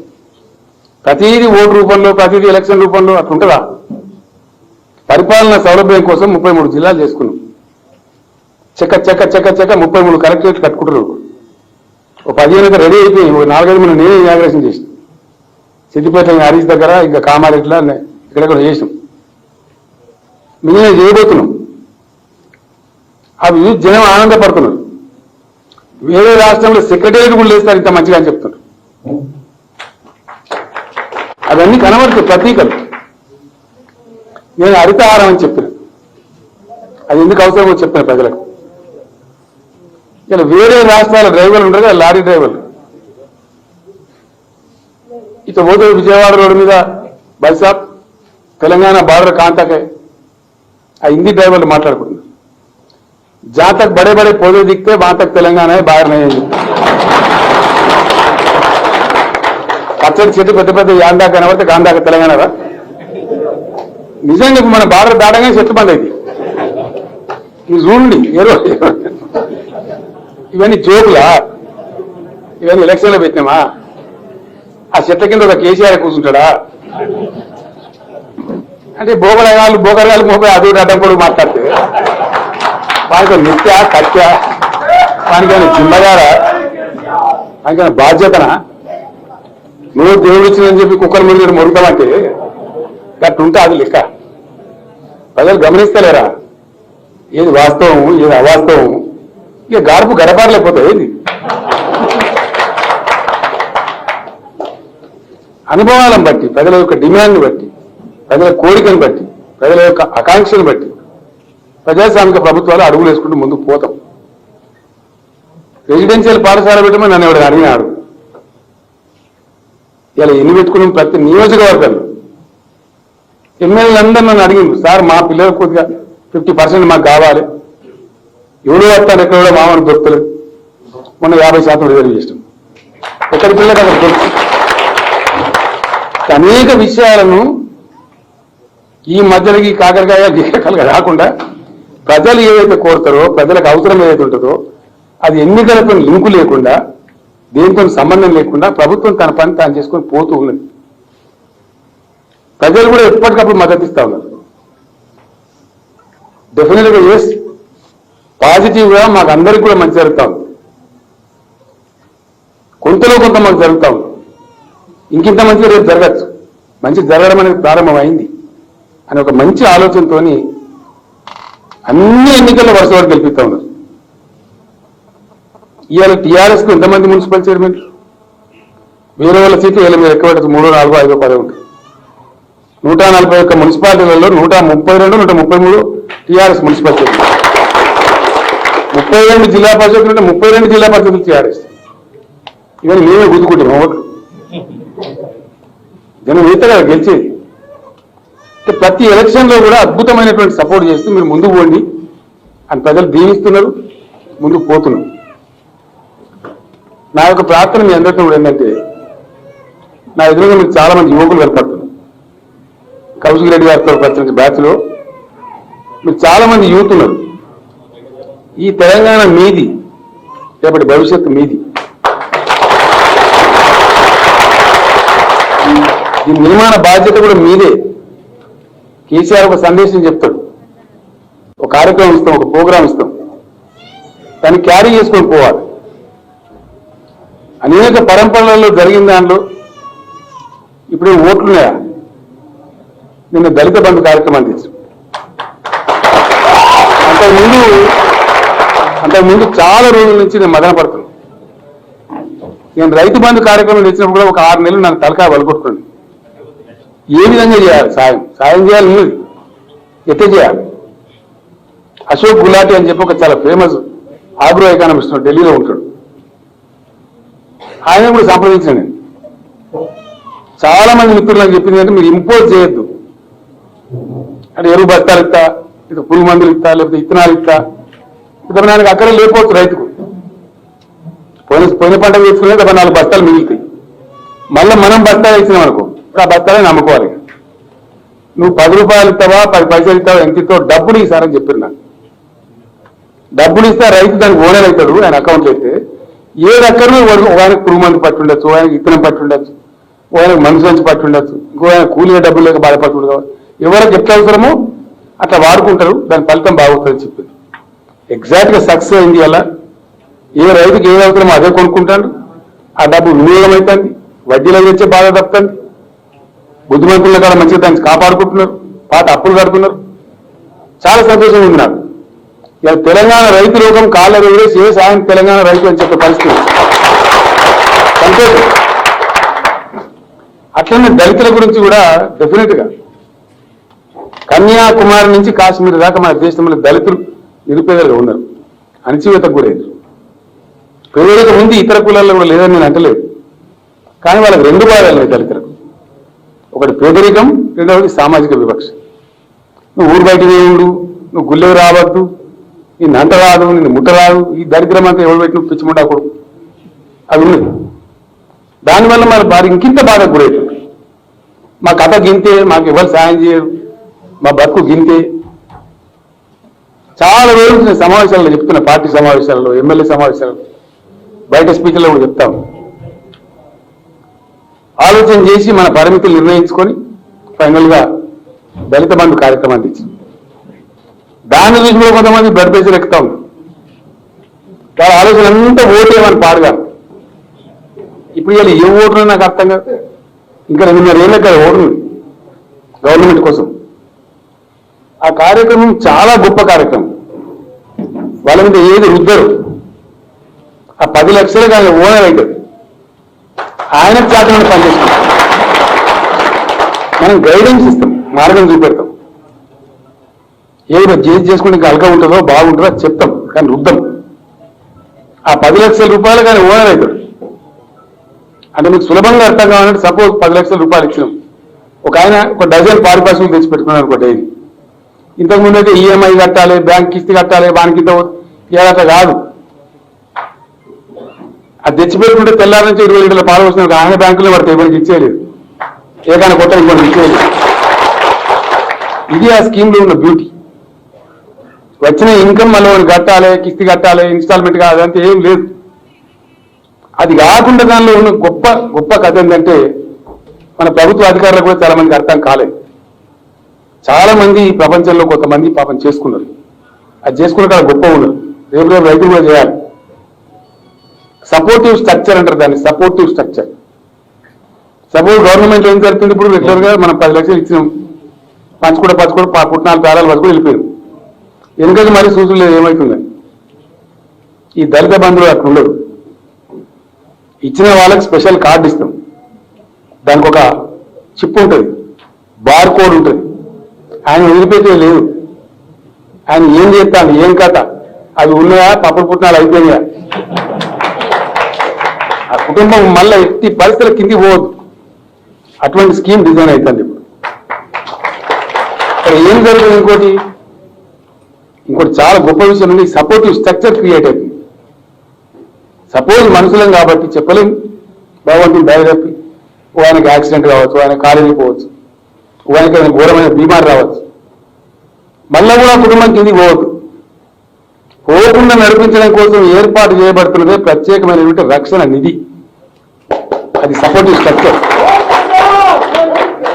ప్రతిదీ ఓటు రూపంలో, ప్రతిదీ ఎలక్షన్ రూపంలో అట్లుంటుందా? పరిపాలన సౌలభ్యం కోసం 33 జిల్లాలు చేసుకున్నాం. చెక్క 33 కలెక్టరేట్ కట్టుకుంటారు. ఒక 15 రెడీ అయిపోయి 4-5 మంది నేనే ఇనాగ్రేషన్ చేసిన. సిద్దిపేట హరీష్ దగ్గర, ఇంకా కామారెడ్డిలో ఇక్కడ కూడా చేసినాం. మిగిలిన చేయబోతున్నాం. అవి జనం ఆనందపడుతున్నారు. వేరే రాష్ట్రంలో సెక్రటేరియట్ కూడా లేస్తారు ఇంత మంచిగా అని చెప్తున్నారు. అవన్నీ కనబడుతుంది ప్రతీకలు. నేను హరితహారం అని చెప్పిన, అది ఎందుకు అవసరమో చెప్పిన ప్రజలకు. ఇలా వేరే రాష్ట్రాల డ్రైవర్లు ఉంటారు కదా, లారీ డ్రైవర్లు, ఇట్లా పోతే విజయవాడ రోడ్డు మీద బైసాబ్ తెలంగాణ బార్డర్ కాంతాకే ఆ హిందీ డ్రైవర్లు మాట్లాడుకుంటున్నారు. जहां तक बड़े बड़े पौधे दिखते वहां तक तेलंगाना है, बाहर नहीं है. పచ్చడి చెట్టు పెద్ద పెద్ద యాందా కనబడితే గాంధాక తెలంగాణ రా. నిజంగా మన బార్డర్ దాటగానే చెట్లు బంద్ అయింది. ఇది చూడండి, ఇవన్నీ జోకులా? ఇవన్నీ ఎలక్షన్లో పెట్టినామా? ఆ చెట్ల కింద ఒక కేసీఆర్ కూర్చుంటాడా? అంటే బోకరగాలు మోపై అది అడ్డం కూడా మాట్లాడితే వానికి నిత్య కత్య, వానికైనా జిమ్మగారా, వానికైనా బాధ్యతనా? నువ్వు దేవుడు ఇచ్చిందని చెప్పి కుక్కల మీద మొరుతామంటే గట్టుంటే అది లెక్క. ప్రజలు గమనిస్తలేరా ఏది వాస్తవం, ఏది అవాస్తవం? ఇక గార్పు గడపారలేకపోతే ఏంది? అనుభవాలను బట్టి, ప్రజల యొక్క డిమాండ్ని బట్టి, ప్రజల కోరికను బట్టి, ప్రజల యొక్క ఆకాంక్షను బట్టి ప్రజాస్వామిక ప్రభుత్వాలు అడుగులు వేసుకుంటూ ముందుకు పోతాం. రెసిడెన్షియల్ పాఠశాల పెట్టమని నన్ను ఎవరు అడిగినాడు. ఇలా ఎన్ని పెట్టుకున్నాం ప్రతి నియోజకవర్గాల్లో. ఎమ్మెల్యేలందరూ నన్ను అడిగింది, సార్ మా పిల్లలకు కొద్దిగా 50% మాకు కావాలి, ఎవడో వస్తాను ఎక్కడో మామూలు దొరుకుతలేదు. మొన్న 50% రిజర్వ్ చేస్తాం. ఎక్కడి పిల్లలకు అక్కడ దొరుకుతుంది. అనేక విషయాలను ఈ మధ్యలోకి కాకరకాయ గీకరకాయలుగా రాకుండా ప్రజలు ఏదైతే కోరుతారో, ప్రజలకు అవసరం ఏదైతే ఉంటుందో అది ఎన్నికలతో లింకు లేకుండా, దేనితో సంబంధం లేకుండా ప్రభుత్వం తన పని తాను చేసుకొని పోతూ ఉన్నది. ప్రజలు కూడా ఎప్పటికప్పుడు మద్దతు ఇస్తా ఉన్నారు. డెఫినెట్గా ఎస్, పాజిటివ్గా మాకు అందరికీ కూడా మంచి జరుగుతా ఉంది. కొంతలో కొంత మాకు జరుగుతా ఉంది. ఇంకింత మంచిగా రేపు జరగచ్చు. మంచి జరగడం అనేది ప్రారంభమైంది అని ఒక మంచి ఆలోచనతో అన్ని ఎన్నికల్లో వరుస వారు గెలిపిస్తా ఉన్నారు. ఇవాళ టీఆర్ఎస్ కు ఎంతమంది మున్సిపల్ చైర్మన్? వేరే వాళ్ళ సీట్లు వీళ్ళ మీద ఎక్కువ 3, 4, 5, 10 ఉంటాయి. 141 మున్సిపాలిటీలలో 132, 133 టీఆర్ఎస్ మున్సిపల్ చైర్మన్. 32 జిల్లా పరిషత్లు ఉంటే 32 జిల్లా పరిషత్లు టీఆర్ఎస్. ఇవన్నీ మేమే గుర్తుకుంటాం ఓట్లు. జనం ఈత కదా గెలిచేది. ప్రతి ఎలక్షన్ లో కూడా అద్భుతమైనటువంటి సపోర్ట్ చేస్తూ మీరు ముందుకు పోండి అని ప్రజలు దీవిస్తున్నారు, ముందుకు పోతున్నారు. నా యొక్క ప్రార్థన మీ అందరితో కూడా ఏంటంటే, నా ఎదురుగా మీకు చాలా మంది యువకులు కనపడుతున్నారు. కౌశిక్ రెడ్డి గారితో వచ్చిన బ్యాచ్ లో మీరు చాలా మంది యూత్ ఉన్నారు. ఈ తెలంగాణ మీది, రేపటి భవిష్యత్తు మీది. ఈ నిర్మాణ బాధ్యత కూడా మీదే. కేసీఆర్ ఒక సందేశం చెప్తాడు, ఒక కార్యక్రమం ఇస్తాం, ఒక ప్రోగ్రాం ఇస్తాం, దాన్ని క్యారీ చేసుకొని పోవాలి. అనేక పరంపరలలో జరిగిన దానిలో ఇప్పుడు ఓట్లున్నాయా? నిన్న దళిత బంధు కార్యక్రమాన్ని తెచ్చు. అంతకుముందు చాలా రోజుల నుంచి నేను మదన పడుతున్నాను. నేను రైతు బంధు కార్యక్రమం తెచ్చినప్పుడు కూడా ఒక 6 నెలలు నన్ను తలకాయ వలగొట్టుకోండి. ఏ విధంగా చేయాలి? సాయం చేయాలి. ఉన్నది ఎట్లా చేయాలి? అశోక్ గులాటి అని చెప్పి ఒక చాలా ఫేమస్ ఆగ్రో ఎకానమిస్ట్ ఢిల్లీలో ఉంటాడు. ఆయన కూడా సంప్రదించాను నేను. చాలా మంది మిత్రులకు చెప్పింది అంటే మీరు ఇంపోజ్ చేయొద్దు. అంటే ఎరువు బస్తాలు ఇస్తా, ఇక పురుగు మందులు ఇస్తా, లేకపోతే ఇత్తనాలు ఇస్తా, ఇతర దానికి అక్కడ లేకపోవచ్చు రైతుకు. పోయిన పంట వేసుకునే 4 బస్తాలు మిగులుతాయి. మళ్ళీ మనం బస్తాలు ఇచ్చినాం అనుకో, ఇప్పుడు ఆ బస్తాలే నమ్ముకోవాలి. నువ్వు 10 రూపాయలు ఇస్తావా, 10 పైసలు ఇస్తావా, ఎంత ఇస్తావో డబ్బులు ఇస్తారని చెప్పారు నాకు. డబ్బులు ఇస్తే రైతు దానికి ఓనర్ అవుతాడు. ఆయన అకౌంట్లో అయితే ఏ రకంగా ఆయనకు పురుగు మందు పట్టి ఉండొచ్చు, ఆయనకు ఇత్తనం పట్టి ఉండొచ్చు, ఆయనకు మనసు నుంచి పట్టి ఉండొచ్చు, ఇంకో ఆయన కూలీగా డబ్బులు లేక బాధపడుతుంది. ఎవరికి ఎట్లా అవసరమో అట్లా వాడుకుంటారు, దాని ఫలితం బాగుంటుందని చెప్పింది. ఎగ్జాక్ట్ గా సక్సెస్ అయింది. అలా ఏ రైతుకి ఏది అవసరమో అదే కొనుక్కుంటాడు. ఆ డబ్బు వినియోగం అవుతుంది, వడ్డీలో తెచ్చే బాధ తప్పుతుంది. బుద్ధిమంతుల కాడ మంచిగా దాన్ని కాపాడుకుంటున్నారు, పాత అప్పులు కడుతున్నారు. చాలా సంతోషంగా ఉంది నాకు. ఇలా తెలంగాణ రైతు లోకం కాళ్ళ వేసి ఏ సాయం తెలంగాణ రైతు అని చెప్పే పరిస్థితి సంతోషం. అట్లనే దళితుల గురించి కూడా డెఫినెట్ గా కన్యాకుమారి నుంచి కాశ్మీర్ దాకా మన దేశంలో దళితులు నిరుపేదలుగా ఉన్నారు, అణచివేతకు గురైంది. పేదరికం ఉంది, ఇతర కులాల్లో కూడా లేదని నేను అంటలేదు. కానీ వాళ్ళకి 2 బాధలు ఉన్నాయి దళితులకు. ఒకటి పేదరికం, రెండవది సామాజిక వివక్ష. నువ్వు ఊరు బయట ఉండు, నువ్వు గుళ్ళెవు రావద్దు, నిన్ను అంట రాదు, నిన్ను ముట్ట రాదు, ఈ దరిద్రం అంతా ఎవరు పెట్టి నువ్వు పిచ్చిముండకూడదు, అది ఉన్నది. దానివల్ల మరి వారు ఇంకింత బాధకు గురవుతుంది. మా కథ గింతే, మాకు ఎవరు సాయం చేయరు, మా బతుకు గింతే. చాలా రోజులు నేను సమావేశాల్లో చెప్తున్నా, పార్టీ సమావేశాలలో, ఎమ్మెల్యే సమావేశాలలో, బయట స్పీచ్లో కూడా చెప్తాము. ఆలోచన చేసి మన పరిమితులు నిర్ణయించుకొని ఫైనల్ గా దళిత బంధు కార్యక్రమాన్ని ఇచ్చింది. దాని చూసి కూడా కొంతమంది బ్లడ్ ప్రెషర్ ఎక్కుతాం. వాళ్ళ ఆలోచన అంతా ఓటేమని పాడుగా. ఇప్పుడు ఇలా ఏ ఓటునో నాకు అర్థం కాదు. ఇంకా 2.5 ఏళ్ళ కదా ఓటు గవర్నమెంట్ కోసం. ఆ కార్యక్రమం చాలా గొప్ప కార్యక్రమం. వాళ్ళ మీద ఏది రుద్దరు. ఆ 10 లక్షలు కానీ ఓనర్ అవుతుంది. ఆయనకు చేతనని పనిచేస్తాం. మనం గైడెన్స్ ఇస్తాం, మార్గం చూపెడతాం. ఏదో చేసుకుంటే ఇంకా అలగా ఉంటుందో బాగుంటుందో చెప్తాం, కానీ రుద్దం. ఆ 10 లక్షల రూపాయలు కానీ ఓనర్ అవుతాడు. అంటే మీకు సులభంగా అర్థం కావాలంటే సపోజ్ 10 లక్షల రూపాయలు ఇచ్చినాం. ఒక ఆయన ఒక డజన్ పారిపార్శ్వలు తెచ్చి పెట్టుకున్నాడు అనుకో డైలీ. ఇంతకుముందు అయితే ఈఎంఐ కట్టాలి, బ్యాంక్ కిస్తీ కట్టాలి, వానికి అట్లా కాదు. అది తెచ్చిపెట్టుకుంటే తెల్లారి నుంచి 20 లీటర్ల పాలు వస్తున్న ఆయన బ్యాంకులో పడితే ఇవ్వడానికి ఇచ్చేయలేదు, ఏదైనా కొత్త ఇవ్వడానికి ఇచ్చేయలేదు. ఇది ఆ స్కీమ్లో ఉన్న బ్యూటీ. వచ్చిన ఇన్కమ్ మళ్ళీ కట్టాలి, కిస్తీ కట్టాలి, ఇన్స్టాల్మెంట్ కాదు, అంతే ఏం లేదు. అది కాకుండా దానిలో ఉన్న గొప్ప గొప్ప కథ ఏంటంటే మన ప్రభుత్వ అధికారులకు కూడా చాలా మందికి అర్థం కాలేదు. చాలా మంది ప్రపంచంలో కొంతమంది పాపం చేసుకున్నారు. అది చేసుకున్న కాడ గొప్ప ఉన్నారు. రేపు రైతులు కూడా చేయాలి. సపోర్టివ్ స్ట్రక్చర్ అంటారు దాన్ని, సపోర్టివ్ స్ట్రక్చర్. సపోజ్ గవర్నమెంట్ ఏం జరుగుతుంది, ఇప్పుడు రెగ్యులర్ గా మనం 10 లక్షలు ఇచ్చినాం, పంచుకోవడం పుట్నాలు పేరాలు పట్టుకుని వెళ్ళిపోయారు. ఎందుకంటే మరీ సూచనలు లేదు ఏమవుతుందని. ఈ దళిత బంధువులు అక్కడ ఉండదు. ఇచ్చిన వాళ్ళకి స్పెషల్ కార్డు ఇస్తాం. దానికి ఒక చిప్ ఉంటుంది, బార్ కోడ్ ఉంటుంది. ఆయన వదిలిపెట్టే లేదు. ఆయన ఏం చేస్తాను, ఏం కథ, అవి ఉన్నాయా, పప్పులు పుట్నాలు అయిపోయినాయా, ఆ కుటుంబం మళ్ళీ ఎట్టి పరిస్థితుల కిందికి పోవద్దు. అటువంటి స్కీమ్ డిజైన్ అవుతుంది ఇప్పుడు. ఇక్కడ ఏం జరుగుతుంది, ఇంకోటి చాలా గొప్ప విషయం ఉంది, సపోర్టివ్ స్ట్రక్చర్ క్రియేట్ అవుతుంది. సపోజ్ మనుషులం కాబట్టి చెప్పలేం, భగవంతుని దయ తప్పి ఆయనకి యాక్సిడెంట్ కావచ్చు, ఆయన కాలేజీ పోవచ్చు, వానికి ఘోరమైన బీమారు రావచ్చు, మళ్ళా కూడా కుటుంబం కింది పోవద్దు. పోకుండా నడిపించడం కోసం ఏర్పాటు చేయబడుతున్నదే ప్రత్యేకమైనటువంటి రక్షణ నిధి. అది సపోర్టివ్ స్ట్రక్చర్.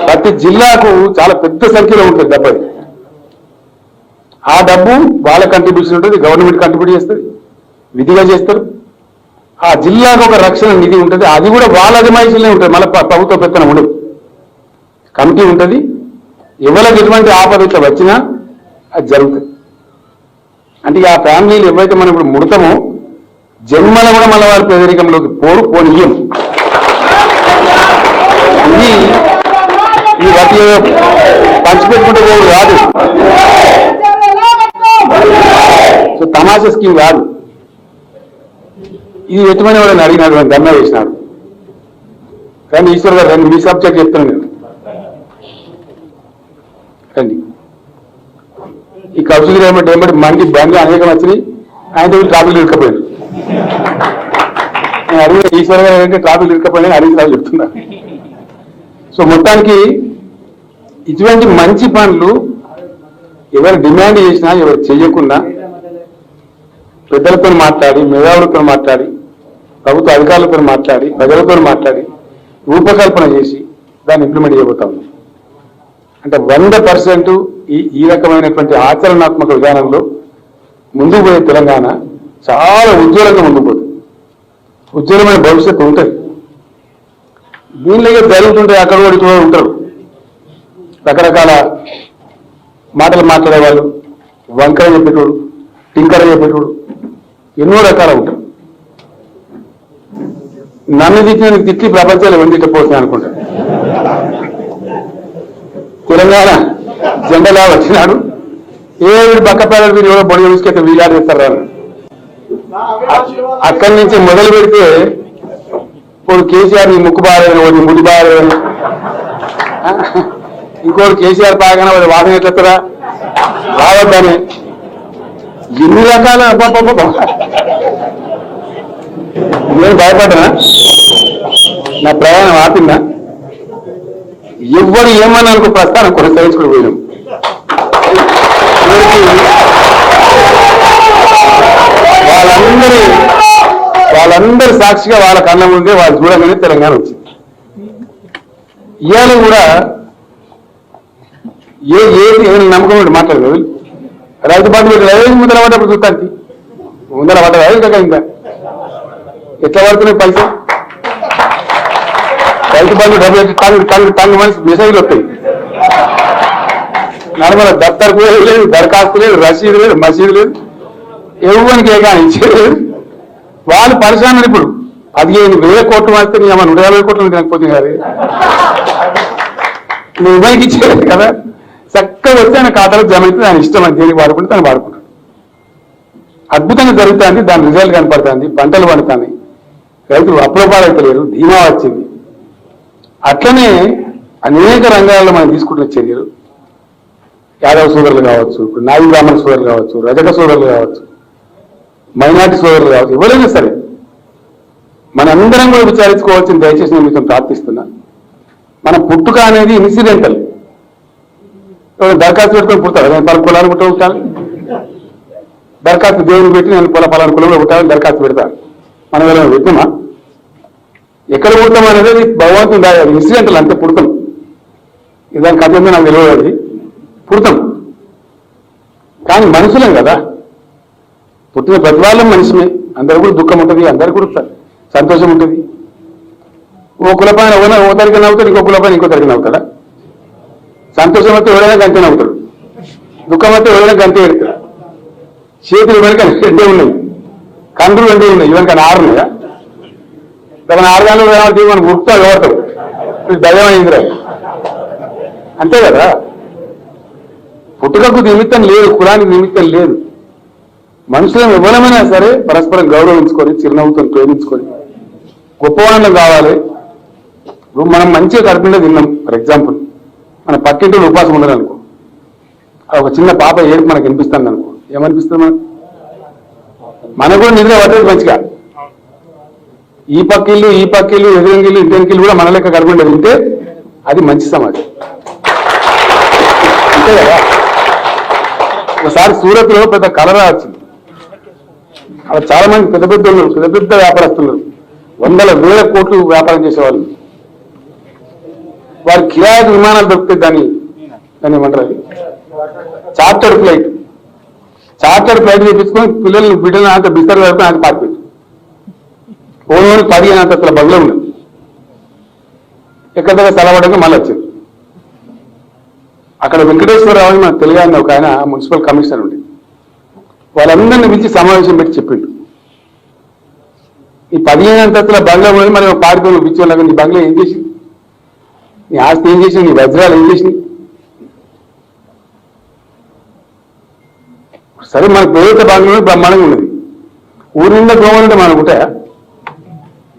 ప్రతి జిల్లాకు చాలా పెద్ద సంఖ్యలో ఉంటుంది డబ్బు. ఆ డబ్బు వాళ్ళ కంట్రిబ్యూషన్ ఉంటుంది, గవర్నమెంట్ కంట్రిబ్యూట్ చేస్తుంది, విధిగా చేస్తారు. ఆ జిల్లాకు ఒక రక్షణ నిధి ఉంటుంది, అది కూడా వాళ్ళ అజమాయిషీలనే ఉంటుంది, మళ్ళీ ప్రభుత్వ పెత్తనం ఉండదు. కమిటీ ఉంటుంది, ఎవరికి ఎటువంటి ఆపద ఇట్లా వచ్చినా అది జరుగుతుంది. అంటే ఆ ఫ్యామిలీలు ఎవరైతే మనం ఇప్పుడు ముడతామో జన్మల కూడా మళ్ళీ వాళ్ళ పేదరికంలోకి పోనీయం. ఈ వాటి పంచిపెట్టుకుంటే పోడు కాదు, సో తమాషా స్కీమ్ కాదు ఇది. ఎటువంటి వాడిని అడిగినాడు, అని ధర్నా వేసినాడు. కానీ ఈశ్వర్ గారు రండి, మీ సబ్జెక్ట్ చెప్తున్నాను నేను, రండి. ఈ కౌశల్ ఏమంటే మంది బండి అనేకం వచ్చినాయి, ఆయన ట్రాఫిక్ ఇరుక్కపోయాడు. నేను అడిగిన ఈశ్వర్ గారు ఏంటంటే ట్రాఫిక్ ఇరుక్కపోయినా హరీష్ రావు చెప్తున్నా. సో మొత్తానికి ఇటువంటి మంచి పనులు ఎవరు డిమాండ్ చేసినా, ఎవరు చేయకున్నా పెద్దలతో మాట్లాడి, మేధావులతో మాట్లాడి, ప్రభుత్వ అధికారులతో మాట్లాడి, ప్రజలతో మాట్లాడి రూపకల్పన చేసి దాన్ని ఇంప్లిమెంట్ చేయబోతా ఉన్నాం. అంటే 100% ఈ రకమైనటువంటి ఆచరణాత్మక విధానంలో ముందుకు పోయే తెలంగాణ చాలా ఉజ్వలంగా ముందుకు పోతుంది, ఉజ్వలమైన భవిష్యత్తు ఉంటుంది. దీనిలో జరుగుతుంటే అక్కడ కూడా ఉంటారు రకరకాల మాటలు మాట్లాడేవాళ్ళు, వంకర చెప్పేటోడు, టింకర చెప్పేటోడు, ఎన్నో రకాల ఉంటారు. నన్ను తిట్టిన తిట్టి ప్రపంచాలు ఎవరు తిట్టపోతున్నాయి అనుకుంటా. తెలంగాణ జెండలా వచ్చినాడు, పక్కపేరు వీరు ఎవరో బొడి తీసుకెళ్తే వీలాడు చేస్తారు. అక్కడి నుంచి మొదలు పెడితే ఇప్పుడు కేసీఆర్ నీ ముక్కు బాగాలేదని, ముడి బాగాలేదని, ఇంకోటి కేసీఆర్ బాగానే వాడు వాదన ఎట్లెత్తరా రావద్దని, ఎన్ని రకాల నేను భయపడ్డా. నా ప్రయాణం ఆపిందా? ఎవ్వరు ఏమన్నా అనుకో ప్రస్థానం కొనసాగించుకుని పోయినాం. వాళ్ళందరి సాక్షిగా వాళ్ళ కళ్ళ ముందే వాళ్ళు చూడగానే తెలంగాణ వచ్చింది. ఇవాళ కూడా ఏది నమ్మకం మాట్లాడలేదు. రైతు బంధు పెట్టి ముందర పడ్డప్పుడు చూస్తానికి ముందర పడ్డదా ఇంకా ఇంకా ఎట్లా పడుతున్నాయి పైసలు? రైతు బంధు టంగు మనిషి మెసేజ్లు వస్తాయి. నడమల దఫ్తర్ కూడా లేదు, దరఖాస్తు లేదు, రసీదు లేదు, మసీదు లేదు, ఎవరికి ఏగా ఇచ్చేది. వాళ్ళు పరిశ్రమలు ఇప్పుడు 15,000 కోట్లు వస్తే నీ అమ్మ 150 కోట్లు తినకపోతే కాదు, నువ్వు ఇవ్వడానికి ఇచ్చేది కదా. చక్కగా వస్తే ఆయన ఖాతాలో జమ అయితే ఆయన ఇష్టం, అని దేనికి వాడుకుంటే తను వాడుకుంటాడు. అద్భుతంగా జరుగుతుంది, దాని రిజల్ట్ కనపడుతుంది, పంటలు పండుతాయి, రైతులు అప్రూపాలు అయితే లేరు, ధీమా వచ్చింది. అట్లనే అనేక రంగాల్లో మనం తీసుకుంటున్న చర్యలు, యాదవ సోదరులు కావచ్చు, నాయి బ్రాహ్మణ సోదరులు కావచ్చు, రజక సోదరులు కావచ్చు, మైనార్టీ సోదరులు కావచ్చు, ఎవరైనా సరే మనందరం కూడా విచారించుకోవాల్సిన దయచేసి నేను మీతో ప్రార్థిస్తున్నా. మన పుట్టుక అనేది ఇన్సిడెంటల్. దరఖాస్తు పెట్టుకొని పుడతారు, నేను పలు కులాలు పుట్టాలి, దరఖాస్తు దేవుని పెట్టి నేను పలానా కులంలో పుట్టాలని దరఖాస్తు పెడతాను. మనం ఏమైనా వ్యక్తమా? ఎక్కడ పుడతాం అనేది భగవంతుడు ఇన్సిడెంటల్, అంతే పుడతాం. ఇదాని కథ ఉందో నాకు తెలియదు, పుడతాం. కానీ మనుషులేం కదా, పుట్టిన ప్రతి వాళ్ళం మనిషిమే. అందరూ కూడా దుఃఖం ఉంటుంది, అందరూ కూడా సంతోషం ఉంటుంది. ఓ కులపైన ఓ తరిగి నవ్వుతాడు, ఇంకో కులపైన ఇంకో తరిగి నవ్వుతాడా? సంతోషం అయితే ఎవరైనా గంటే నవ్వుతాడు, దుఃఖం అయితే ఎవరైనా గంటే ఎడతాడు. చేతులు వెనక 2 ఉన్నాయి, కండ్రులు 2 ఉన్నాయి, ఇవన్నీ 6 ఉన్నాయా? దాని 6 గంటలు మనం గుర్తా ఎవడతాడు, దయ్యం అయిందిరా, అంతే కదా. పుట్టుకకు నిమిత్తం లేదు, కులానికి నిమిత్తం లేదు. మనుషులను ఎవరమైనా సరే పరస్పరం గౌరవించుకొని, చిరునవ్వుతో ప్రేమించుకొని గొప్పవాళ్ళం కావాలి. ఇప్పుడు మనం మంచిగా కడుపుండే తిన్నాం. ఫర్ ఎగ్జాంపుల్, మన పక్కింటి ఉపాసం ఉండదు అనుకో, ఒక చిన్న పాప ఏడుపు మనకు వినిపిస్తుంది అనుకో, ఏమనిపిస్తుంది మనకు కూడా నిద్ర పట్టేది మంచిగా. ఈ పక్కిళ్ళు ఎదురంగిళ్ళు ఇంటెంకిళ్ళు కూడా మన లెక్క కడుపుండే తింటే అది మంచి సమాజం. అంతే కదా. ఒకసారి సూరత్ లో పెద్ద కలరా వచ్చింది. అక్కడ చాలా మంది పెద్ద పెద్ద ఉన్నారు, పెద్ద పెద్ద వ్యాపారస్తున్నారు, వందల వేల కోట్లు వ్యాపారం చేసేవాళ్ళు. వారి కిరాయి విమానాలు దొరికితే దాన్ని ఏమంటారు, చార్టర్డ్ ఫ్లైట్ చేపించుకొని పిల్లల్ని బిడ్డలు అంత బిస్తర్ వరకు నాకు పారిపోయింది. ఓనోని 15 అంతస్తుల బంగ్లా ఉన్నది. ఎక్కడ దగ్గర తలవడంగా మళ్ళీ వచ్చింది. అక్కడ వెంకటేశ్వరరావు అని మన తెలుగు ఒక ఆయన మున్సిపల్ కమిషనర్ ఉండి వాళ్ళందరినీ పిలిచి సమావేశం పెట్టి చెప్పిండు, ఈ 15 అంతస్తుల బంగ్లా ఉన్నది, మరి పారిపోయిన పిచ్చోళ్ళగా నీ బంగ్లా ఏం చేసింది, నీ ఆస్తి ఏం చేసింది, నీ వజ్రాలు ఏం చేసినాయి. సరే మనకు పేరుత బంగ్లా బ్రహ్మాండంగా ఉన్నది, ఊరి నిండా దోమలుంటే మనకు ఉంటాయా?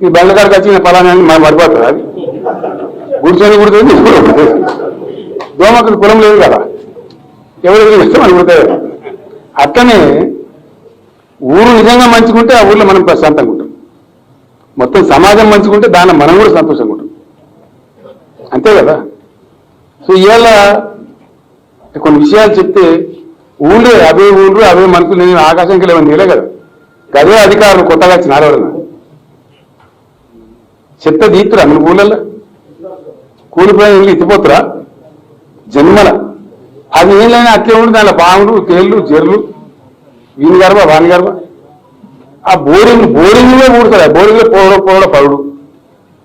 ఈ బంగ్ల కాడికి వచ్చిన ఫలానా మనం పడిపోతుంది, అది కూర్చొని దోమకు కులం లేదు కదా, ఎవరికి ఇష్టం అని కుడతాయి. అట్లనే ఊరు నిజంగా మంచుకుంటే ఆ ఊర్లో మనం ప్రశాంతంగా ఉంటాం, మొత్తం సమాజం మంచుకుంటే దాన్ని మనం కూడా సంతోషంగా ఉంటాం, అంతే కదా. సో ఇవాళ కొన్ని విషయాలు చెప్తే ఊళ్ళే అవే ఊళ్ళు అవే మనుషులు, నేను ఆకాశంకి లేవని తెలియదు కదా, అదే అధికారులు కొత్తగా వచ్చిన ఆడవాళ్ళ చెత్త తీతురా మన ఊళ్ళల్లో, కూలిపోయిన ఇల్లు ఎత్తిపోతురా జన్మల, అది ఏం లేని అట్లే ఉండి దానిలో పాములు తేళ్లు జర్లు వీని గర్భ వాని గర్భ. ఆ బోరింగ్లో ఊడుతారు, బోరింగ్లో పోవడం పరుడు,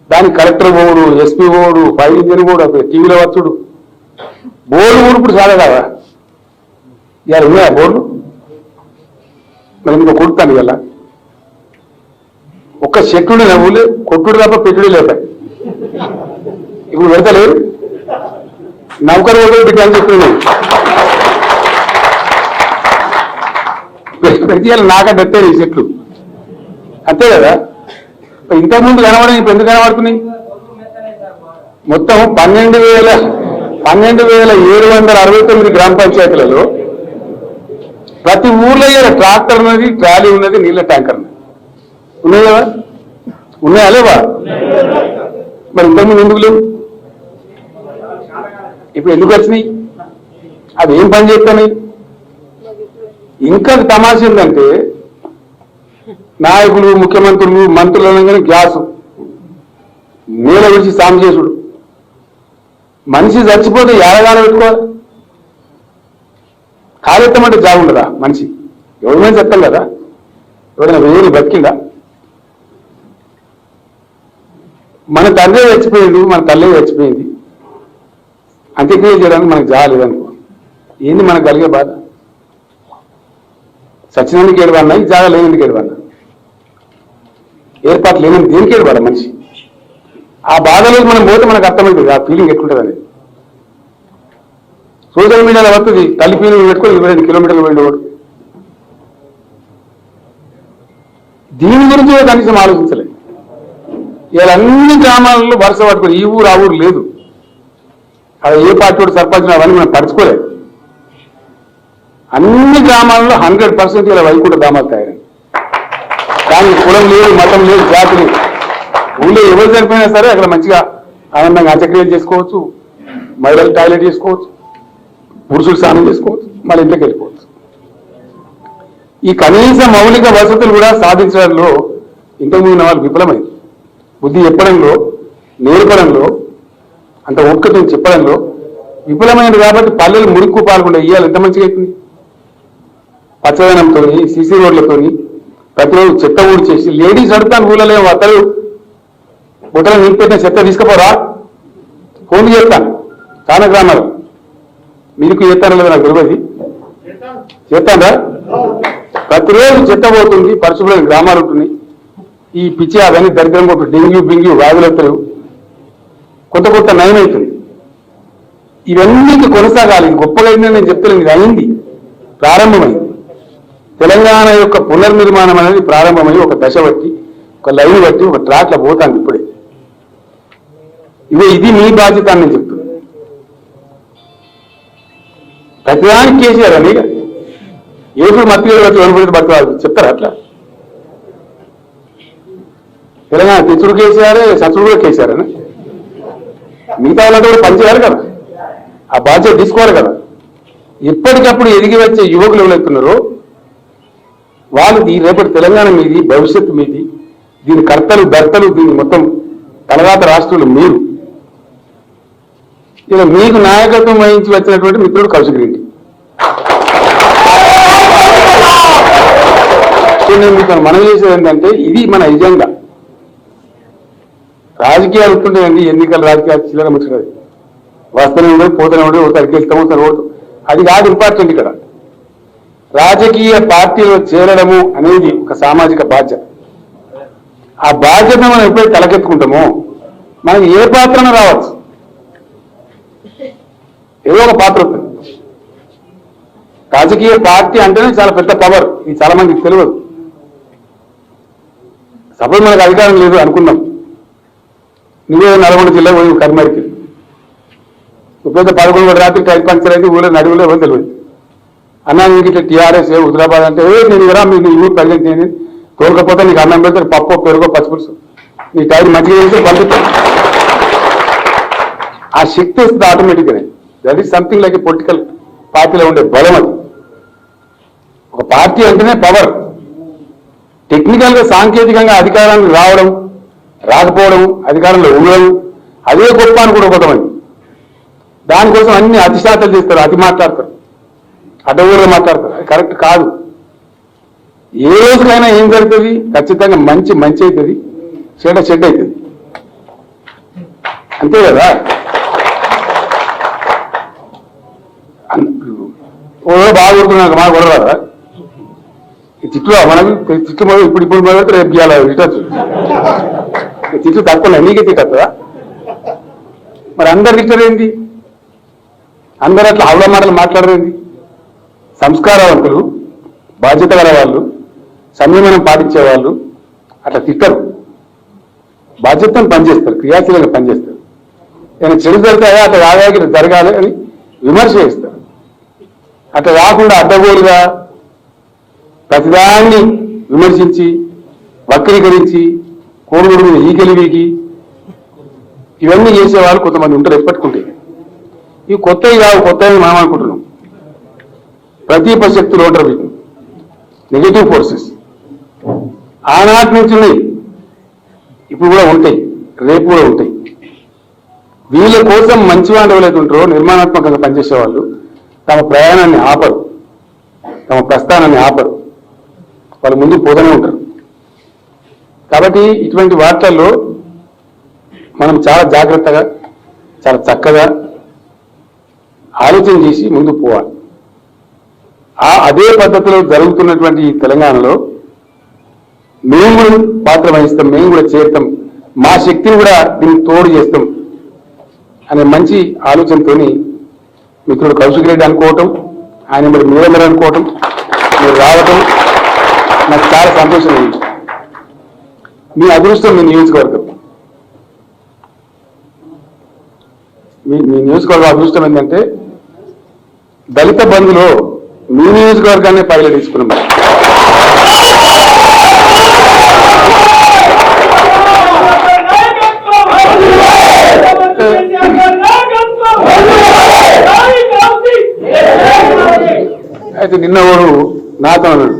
దానికి కలెక్టర్ పోవుడు, ఎస్పీ పోవుడు, ఫైర్ ఇంజన్ పోడు, టీవీలో వచ్చుడు, బోర్డు ఊడుపుడు చాలా కదా. ఇవాళ ఉన్నాయా బోర్డు? మరి ఇంకా కొడుతాను ఇవాళ ఒక్క చెట్టుడు నవ్వులే కొట్టుడు తప్ప పెట్టుడు లేపాయి. ఇప్పుడు పెడతలేరు, నౌకరు ఒకరు పెట్టాలని చెప్తున్నాను, ప్రతి నాకంటే ఎత్తారు ఈ చెట్లు, అంతే కదా. ఇంతకుముందు కనబడి ఇప్పుడు ఎందుకు కనబడుతున్నాయి? మొత్తం 12,769 గ్రామ పంచాయతీలలో ప్రతి ఊర్లో ట్రాక్టర్ ఉన్నది, ట్రాలీ ఉన్నది, నీళ్ళ ట్యాంకర్ ఉన్నది, ఉన్నాయి కదా, ఉన్నాయా లేవా? మరి ఇంతకుముందు ఎందుకు లేవు? ఇప్పుడు ఎందుకు వచ్చినాయి? అవి ఏం పని చేస్తున్నాయి? ఇంకా తమాషా ఏంటంటే నాయకులు, ముఖ్యమంత్రులు, మంత్రులు అనగానే గ్యాసు నీళ్ళ విడిచి సాము చేసుడు. మనిషి చచ్చిపోతే ఏడగానే పెట్టుకోవాలి, కాలెత్తమంటే జాగుండదా మనిషి? ఎవరిమైనా చెప్తాం కదా, ఎవరైనా వేరు బతికిందా? మన తండ్రి చచ్చిపోయింది, మన తల్లి చచ్చిపోయింది, అంత్యక్రియ చేయడానికి మనకు జాగలేదనుకో, ఏంది మనకు కలిగే బాధ? సచ్చినందుకు ఏడవన్నా, ఈ జాగా లేనందుకు ఏడవన్నా, ఏర్పాటు లేని దేనికి ఏడవాడ మనిషి? ఆ బాధలోకి మనం పోతే మనకు అర్థమవుతుంది ఆ ఫీలింగ్ ఎట్లుంటుంది అనేది. సోషల్ మీడియాలో వస్తుంది, తల్లి ఫీలింగ్ పెట్టుకొని 22 కిలోమీటర్లు వెళ్ళేవాడు. దీని గురించి కనీసం ఆలోచించలేదు. ఇలా అన్ని గ్రామాలలో వరుస పట్టుకుని ఈ ఊరు ఆ ఊరు లేదు, అది ఏ పార్టీ వాడు సర్పంచ్ అవన్నీ మనం పడుచుకోలేదు. అన్ని గ్రామాల్లో 100% ఇలా వైకుంఠ గ్రామాలు తయారై, కానీ కులం లేదు, మతం లేదు, జాతి లేదు. ఊళ్ళో ఎవరు చనిపోయినా సరే అక్కడ మంచిగా ఆనందంగా అంత్యక్రియలు చేసుకోవచ్చు, మహిళలు టాయిలెట్ చేసుకోవచ్చు, పురుషులు స్నానం చేసుకోవచ్చు, మళ్ళీ ఇంట్లోకి వెళ్ళిపోవచ్చు. ఈ కనీస మౌలిక వసతులు కూడా సాధించడంలో ఇంతకుముందు వాళ్ళు విఫలమైంది. బుద్ధి చెప్పడంలో, నేర్పడంలో, అంత ఒక్కటి చెప్పడంలో విఫలమైనది. కాబట్టి పల్లెలు మురికి పాల్గొండే ఇయ్యాలి ఎంత మంచిగా అవుతుంది. పచ్చదనంతో, సీసీ రోడ్లతో, ప్రతిరోజు చెత్త ఊడి చేసి లేడీస్ అడుగుతాను ఊళ్ళలో అతలు బుట్టలు నింపెట్టిన చెత్త తీసుకుపోరా, ఫోన్ చేస్తాను చాలా గ్రామాలు, మీకు చేస్తాను లేదా నాకు తెలియదు, చేస్తారా? ప్రతిరోజు చెత్త పోతుంది, పరిశుభ్రమైన గ్రామాలు ఉంటున్నాయి. ఈ పిచ్చి అవన్నీ దరిద్రం కొట్టు డెంగ్యూ బింగ్యూ వ్యాధులెత్తలు కొత్త కొత్త నయమవుతుంది. ఇవన్నీ కొనసాగాలి. గొప్పగా అయిందని నేను చెప్తాను, ఇది అయింది, ప్రారంభమైంది. తెలంగాణ యొక్క పునర్నిర్మాణం అనేది ప్రారంభమై ఒక దశ బట్టి, ఒక లైన్ బట్టి, ఒక ట్రాక్లో పోతాను ఇప్పుడే. ఇది మీ బాధ్యత అని నేను చెప్తున్నాను. ప్రతిదానికి కేసీఆర్ అని ఏడు మత్తిగా బతకాలి చెప్తారా అట్లా? తెలంగాణ తెచ్చుడు కేసీఆర్, సచ్చుడు కూడా కేసీఆర్ అని. మిగతా వాళ్ళంతా కూడా పనిచేయాలి కదా, ఆ బాధ్యత తీసుకోవాలి కదా. ఎప్పటికప్పుడు ఎదిగి వచ్చే యువకులు ఎవరైతున్నారో వాళ్ళు ఈ రేపటి తెలంగాణ మీది, భవిష్యత్తు మీది, దీని కర్తలు భర్తలు, దీని మొత్తం తలవాత రాష్ట్రులు మీరు. ఇలా మీకు నాయకత్వం వహించి వచ్చినటువంటి మిత్రుడు కౌశిక్ రెడ్డి. నేను మీకు మనం చేసేది ఏంటంటే ఇది మన ఎజెండా. రాజకీయాలు ఉంటుంటాయండి, ఎన్నికల రాజకీయాలు చిల్లర ముచ్చడం, వస్తూనే ఉండదు, పోతూనే ఉండదు, ఒకసారికి వెళ్తాము, ఒకసారి ఓటు, అది కాదు ఇంపార్టెంట్. ఇక్కడ రాజకీయ పార్టీలో చేరడము అనేది ఒక సామాజిక బాధ్యత. ఆ బాధ్యత మనం ఎప్పుడైతే తలకెత్తుకుంటామో మనకి ఏ పాత్రను రావచ్చు, ఏదో ఒక పాత్ర వస్తుంది. రాజకీయ పార్టీ అంటేనే చాలా పెద్ద పవర్, ఇది చాలా మందికి తెలియదు. సపోజ్ మనకు అధికారం లేదు అనుకున్నాం, నువ్వే నల్గొండ జిల్లా పోయి కర్మరికి ఎప్పుడైతే 11 రాత్రి టైర్ పంక్చర్ అయితే ఊళ్ళో నడువులో ఎవరు తెలియదు. అన్నా నీకు ఇట్లా టీఆర్ఎస్ హుజరాబాద్ అంటే నేను కూడా మీకు ఊరు ప్రజెంట్ నేను కోరుకపోతే నీకు అన్నం పెడతారు, పప్పు పెరుగో పచ్చిపులుసు, నీ టైర్ మంచిగా చేస్తే పంపిస్తాను. ఆ శక్తి వస్తుంది ఆటోమేటిక్గానే. That is something like political పార్టీలో ఉండే బలం. అది ఒక పార్టీ అంటేనే పవర్. టెక్నికల్ గా సాంకేతికంగా అధికారానికి రావడం, రాకపోవడం, అధికారంలో ఉండడం, అదే గొప్ప అని కూడా కొంతమంది దానికోసం అన్ని అతిశాతలు చేస్తారు, అతి మాట్లాడతారు, అడ్డగూడగా మాట్లాడతారు. అది కరెక్ట్ కాదు. ఏ రోజుకైనా ఏం జరుగుతుంది, ఖచ్చితంగా మంచి మంచి అవుతుంది, చెడ్డ చెడ్డ అవుతుంది, అంతే కదా. ఓ బాగా కొడుతున్నాక మాకు కొడరాదా తిట్లు, మనకు తిట్లు మొదలు ఇప్పుడు మొదలు రేపు గీయాలి తిట్టచ్చు. తిట్లు తక్కువ నీకే తిట్టద్దా? మరి అందరు తిట్టరేంటి? అందరూ అట్లా ఆవుల మాటలు మాట్లాడరేంటి? సంస్కారవంతులు, బాధ్యత గల వాళ్ళు, సంయమనం పాటించే వాళ్ళు అట్లా తిట్టరు, బాధ్యతను పనిచేస్తారు, క్రియాశీలంగా పనిచేస్తారు. నేను చెడు జరుగుతాయా అట్లా రాగాకి జరగాలి అని విమర్శ చేస్తారు. అట్లా కాకుండా అడ్డగోలుగా ప్రతిదాన్ని విమర్శించి వక్రీకరించి కోడుగుడు మీద ఈకెలివికి ఇవన్నీ చేసేవాళ్ళు కొంతమంది ఉంటారు ఎప్పటికుంటే. ఇవి కొత్తవి కావు, కొత్తవి మనం అనుకుంటున్నాం. ప్రతీప శక్తులు ఉంటారు, వీటి నెగటివ్ ఫోర్సెస్ ఆనాటి నుంచి ఉన్నాయి, ఇప్పుడు కూడా ఉంటాయి, రేపు కూడా ఉంటాయి. వీళ్ళ కోసం మంచి వాళ్ళు ఎవరైతే ఉంటారో నిర్మాణాత్మకంగా పనిచేసే వాళ్ళు తమ ప్రయాణాన్ని ఆపరు, తమ ప్రస్థానాన్ని ఆపరు, వాళ్ళు ముందు పోతూనే ఉంటారు. కాబట్టి ఇటువంటి వార్తల్లో మనం చాలా జాగ్రత్తగా, చాలా చక్కగా ఆలోచన చేసి ముందుకు పోవాలి. అదే పద్ధతిలో జరుగుతున్నటువంటి ఈ తెలంగాణలో మేము కూడా పాత్ర వహిస్తాం, మేము కూడా చేరుతాం, మా శక్తిని కూడా దీనికి తోడు చేస్తాం అనే మంచి ఆలోచనతో మిత్రుడు కౌశిక్ రెడ్డి అనుకోవటం, ఆయన మరి మీరందరూ అనుకోవటం, మీరు రావటం నాకు చాలా సంతోషం ఉంది. మీ అదృష్టం మీ నియోజకవర్గం, మీ నియోజకవర్గం అదృష్టం ఏంటంటే దళిత బంధులో మీ నియోజకవర్గాన్ని పైలట్ తీసుకున్నాం. అయితే నిన్న వాడు నాతో అన్నాడు,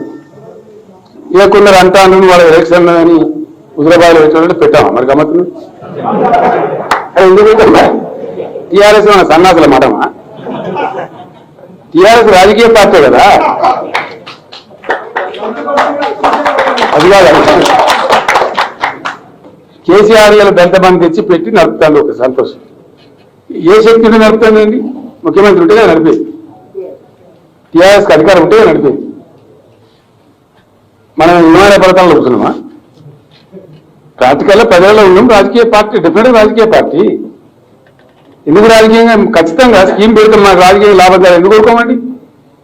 ఇక కొందరు అంటాను వాళ్ళ ఎలక్షన్ అని హుజరాబాద్లో పెట్టినట్టు పెట్టామా మరి గమ్మత్తు. ఎందుకంటే టీఆర్ఎస్ మన సన్నాసుల మాటమా? టీఆర్ఎస్ రాజకీయ పార్టీ కదా, అది కాదు. కేసీఆర్ గారు దళిత బంధు తెచ్చి పెట్టి నడుపుతాను ఒక సంతోషం. ఏ శక్తిని నడుపుతానండి? ముఖ్యమంత్రి ఉంటే నడిపేది, టీఆర్ఎస్కి అధికారం ఉంటే నడిపేది. మనం విమాన పథకాలు నడుపుతున్నామా? ప్రాక్టికల్గా ప్రజల్లో ఉన్నాం, రాజకీయ పార్టీ, డెఫినెట్గా రాజకీయ పార్టీ. ఎందుకు రాజకీయంగా ఖచ్చితంగా స్కీమ్ పెడతాం, మాకు రాజకీయ లాభదారు ఎందుకు కోరుకోమండి?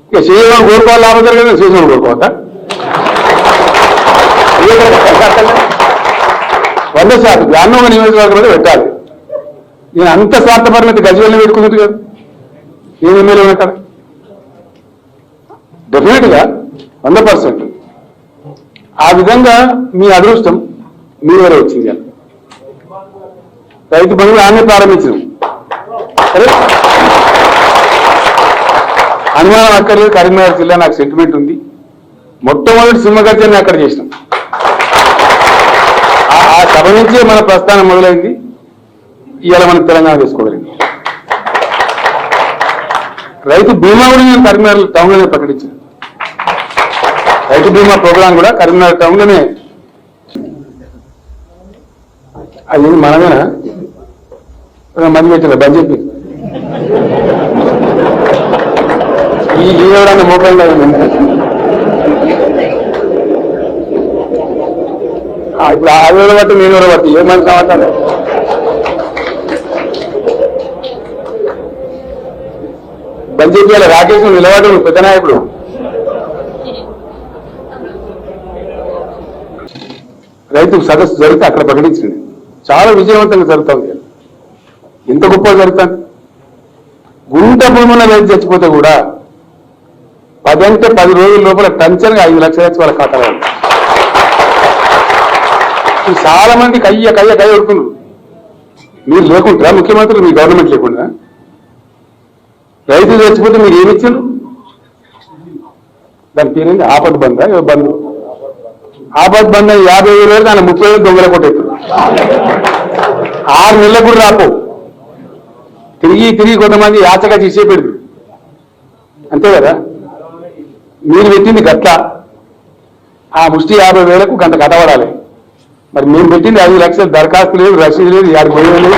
ఇక చేయడం కోరుకోవాలి, లాభదారు కదా చేసిన కోరుకోవద్దా? 100% దాన్ని ఒక నియోజకవర్గం మీద పెట్టాలి. నేను అంత స్వార్థపరమైతే గజవల్ని పెట్టుకున్నట్టు కదా నేను ఎమ్మెల్యే ఉంటాను. డెఫినెట్గా 100%. ఆ విధంగా మీ అదృష్టం మీ వరే వచ్చింది. రైతు బంధువులు ఆమె ప్రారంభించినాం. సరే అనుమానం అక్కర్లేదు, కరీంనగర్ జిల్లా నాకు సెంటిమెంట్ ఉంది. మొట్టమొదటి సింహగర్జన అక్కడ చేసినాం. ఆ సభ నుంచే మన ప్రస్థానం మొదలైంది. ఇవాళ మనం తెలంగాణ తీసుకోగలిగింది. రైతు బీమా కూడా నేను కరీంనగర్ టౌన్ లోనే ప్రకటించాను. రైతు బీమా ప్రోగ్రాం కూడా కరీంనగర్ టౌన్ లోనే. అది మనమేనా మంది పెట్టిన బంద్ చెప్పి ఈ ఎవరన్నా మోకాళ్ళు ఇప్పుడు ఆవిడ బట్టి నేను ఎవరో బట్టి ఏమని సమాచారం. బంద్ చెప్పి రాకేష్ నిలబడు పెద్ద నాయకుడు. రైతు సదస్సు జరిగితే అక్కడ ప్రకటించింది. చాలా విజయవంతంగా జరుగుతుంది. ఎంత గొప్పగా జరుగుతుంది. గుంట భూముల రైతు చచ్చిపోతే కూడా 10 అంటే 10 రోజుల లోపల టంచన్గా 5 లక్షలు వచ్చి వాళ్ళ ఖాతాలో. చాలా మంది కయ్య ఉడుకున్నారు. మీరు లేకుండా ముఖ్యమంత్రులు, మీ గవర్నమెంట్ లేకుండా రైతులు చచ్చిపోతే మీరు ఏమిచ్చారు? దాని పేరేంటి? ఆపద్ బంధ బంధు. ఆపద్ బంధ 50,000 వరకు ఆయన 30,000 దొంగల కొట్టేస్తారు. 6 నెలలకు కూడా రాపో. తిరిగి కొంతమంది యాచగా చేసే పెడదు. అంతే కదా. మీరు పెట్టింది గట్ల ఆ ముష్టి 50,000కు గంట కట్టబడాలి. మరి మేము పెట్టింది 5 లక్షలు. దరఖాస్తు లేదు, రసీదు లేదు, 6 పోయలేదు,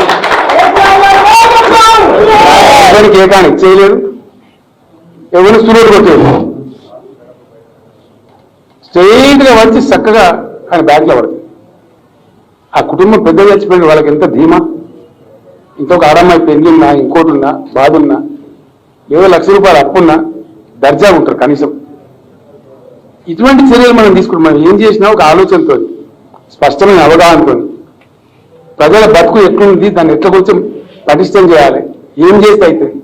ఏకాని చేయలేదు. ఎవరు స్టూడెంట్ కొట్టేది. స్ట్రెయిట్ గా వచ్చి చక్కగా ఆయన బ్యాంక్లో పడుతుంది. ఆ కుటుంబం పెద్ద చచ్చిపోయింది. వాళ్ళకి ఎంత ధీమా. ఇంకొక ఆడమ్మాయి పెళ్ళిన్నా, ఇంకోటి ఉన్నా, బాధ ఉన్నా, ఏదో ₹1,00,000 అప్పున్నా దర్జా ఉంటారు కనీసం. ఇటువంటి చర్యలు మనం తీసుకుంటాం. మనం ఏం చేసినా ఒక ఆలోచనతో, స్పష్టమైన అవగాహనతో, ప్రజల బతుకు ఎట్లుంది, దాన్ని ఎట్లా కొంచెం పటిష్టం చేయాలి, ఏం చేస్తే అవుతుంది.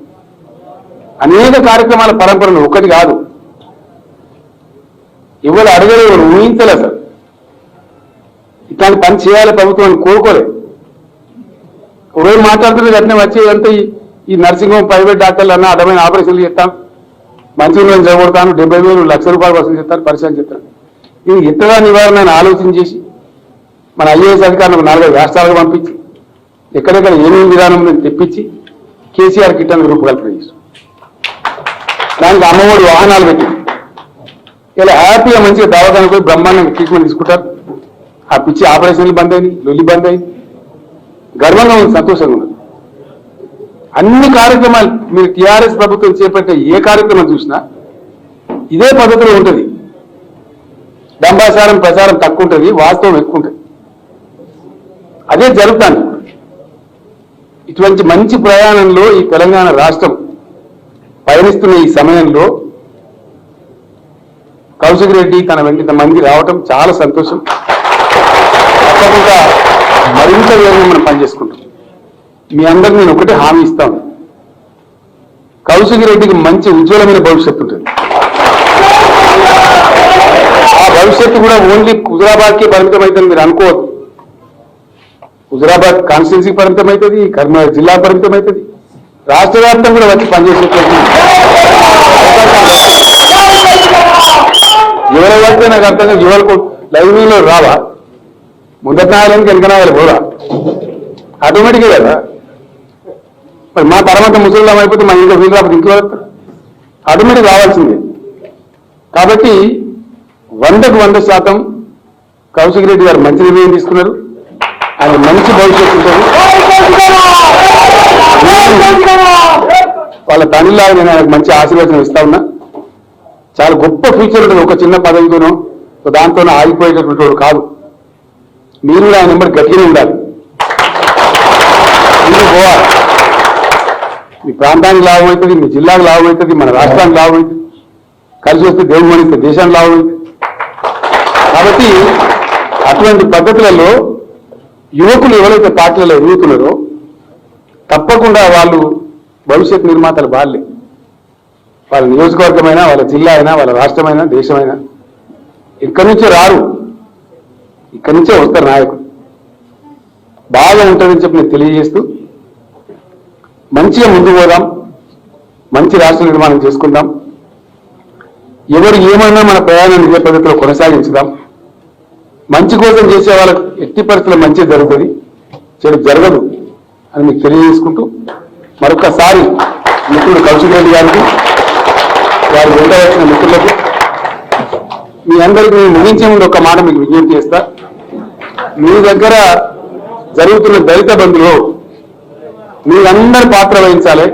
అనేక కార్యక్రమాల పరంపరలు ఒకటి కాదు. ఎవరు అడగలేదు, ఎవరు ఊహించలే. అసలు ఇట్లాంటి పని చేయాలి ప్రభుత్వాన్ని కోరుకోలేదు. ఒకరోజు మాట్లాడుతున్నది అట్నే వచ్చేదంతా ఈ నర్సింగ్ హోమ్ ప్రైవేట్ డాక్టర్లు అన్న అడ్డమైన ఆపరేషన్లు చేస్తాం, మంచి రోజులు చదవడతాను, 70,000 ₹1,00,000 వసూలు చేస్తారు, పరిచయం చేస్తారు. ఇది ఇతర నివారణ ఆలోచన చేసి మన ఐఏఎస్ అధికారులకు 4 రాష్ట్రాలకు పంపించి ఎక్కడెక్కడ ఏమేమి విధానం తెప్పించి కేసీఆర్ కిట్ అని రూపకల్పన చేస్తాం. దానికి అమ్మఒడి వాహనాలు పెట్టి ఇలా హ్యాపీగా మంచిగా దవాఖానకు పోయి బ్రహ్మాండంగా ట్రీట్మెంట్ తీసుకుంటారు. ఆ పిచ్చి ఆపరేషన్లు బంద్ అయింది, లొల్లి బంద్ అయింది. గర్వంగా ఉంది, సంతోషంగా ఉన్నది. అన్ని కార్యక్రమాలు మీరు టీఆర్ఎస్ ప్రభుత్వం చేపట్టే ఏ కార్యక్రమం చూసినా ఇదే పద్ధతిలో ఉంటుంది. దంబాచారం ప్రచారం తక్కువ ఉంటుంది, వాస్తవం ఎక్కువ ఉంటుంది. అదే జరుగుతాను. ఇటువంటి మంచి ప్రయాణంలో ఈ తెలంగాణ రాష్ట్రం పయనిస్తున్న ఈ సమయంలో కౌశిక్ రెడ్డి తన వెంట మంది రావటం చాలా సంతోషం. తప్పకుండా మరింత వేగంగా మనం పనిచేసుకుంటాం. మీ అందరికి నేను ఒకటే హామీ ఇస్తాను. కౌశిక్ రెడ్డికి మంచి ఉజ్వలమైన భవిష్యత్తు ఉంటుంది. ఆ భవిష్యత్తు కూడా ఓన్లీ హుజురాబాద్కి పరిమితం అవుతుంది మీరు అనుకోవద్దు. హుజురాబాద్ కాన్స్టిట్యున్సీకి పరిమితం అవుతుంది, కరీంనగర్ జిల్లా పరిమితం అవుతుంది, రాష్ట్ర వ్యాప్తంగా కూడా వచ్చి పనిచేసేటువంటి ఎవరు వస్తే నాకు అర్థంగా యువలకు లైవ్లో రావా, ముందటి నాయాలని వెనకనాయాలి పోరా, ఆటోమేటిక్గా కదా. మరి మా తర్వాత ముసలిం అయిపోతే మన ఇంట్లో వీలు రాకపోతే ఇంట్లో ఆటోమేటిక్ రావాల్సిందే. కాబట్టి 100కు 100% కౌశిక్ రెడ్డి గారు మంచి నిర్ణయం తీసుకున్నారు. ఆయన మంచి భవిష్యత్తు ఉంటుంది. వాళ్ళ తండ్రిలాగా నేను ఆయనకు మంచి ఆశీర్వచనం ఇస్తా ఉన్నా. చాలా గొప్ప ఫ్యూచర్ ఉంటుంది. ఒక చిన్న పదవితోనో దాంతోనో ఆగిపోయేటటువంటి వాడు కాదు. మీరు ఆయన నెంబర్ గట్టిగానే ఉండాలి. మీరు పోవాలి. మీ ప్రాంతానికి లాభం అవుతుంది, మీ జిల్లాకు లాభం అవుతుంది, మన రాష్ట్రానికి లాభం అవుతుంది, కలిసి వస్తే దేవుడు మనిస్తే దేశానికి లాభం అవుతుంది. కాబట్టి అటువంటి పద్ధతులలో యువకులు ఎవరైతే పార్టీలలో ఎదుగుతున్నారో తప్పకుండా వాళ్ళు భవిష్యత్ నిర్మాతలు వాళ్ళే. వాళ్ళ నియోజకవర్గమైనా, వాళ్ళ జిల్లా అయినా, వాళ్ళ రాష్ట్రమైనా, దేశమైనా ఇక్కడి నుంచే రారు, ఇక్కడి నుంచే వస్తారు నాయకులు. బాగా ఉంటుందని చెప్పి నేను తెలియజేస్తూ మంచిగా ముందుకు పోదాం, మంచి రాష్ట్ర నిర్మాణం చేసుకుందాం. ఎవరు ఏమన్నా మన ప్రయాణాన్ని ఇదే పద్ధతిలో కొనసాగించుదాం. మంచి కోసం చేసే వాళ్ళకు ఎట్టి పరిస్థితుల్లో మంచి జరుగుతుంది, చెడు జరగదు అని మీకు తెలియజేసుకుంటూ మరొకసారి మిత్రుడు కౌశిక్ రెడ్డి గారికి, వారి వెంట వచ్చిన మిత్రులకు, మీ అందరికీ నేను ముగించే ముందు ఒక మాట మీకు విజ్ఞప్తి చేస్తా. మీ దగ్గర జరుగుతున్న దళిత బంధులో మీరందరూ పాత్ర వహించాలి,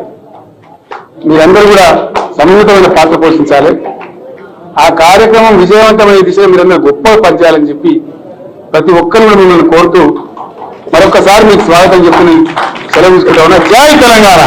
మీరందరూ కూడా సమున్నతమైన పాత్ర పోషించాలి. ఆ కార్యక్రమం విజయవంతమైన దిశగా మీరందరూ గొప్ప పనిచేయాలని చెప్పి ప్రతి ఒక్కరు కూడా మిమ్మల్ని కోరుతూ మరొకసారి మీకు స్వాగతం చెప్పి సెలవు తీసుకుంటా ఉన్నా. జై తెలంగాణ.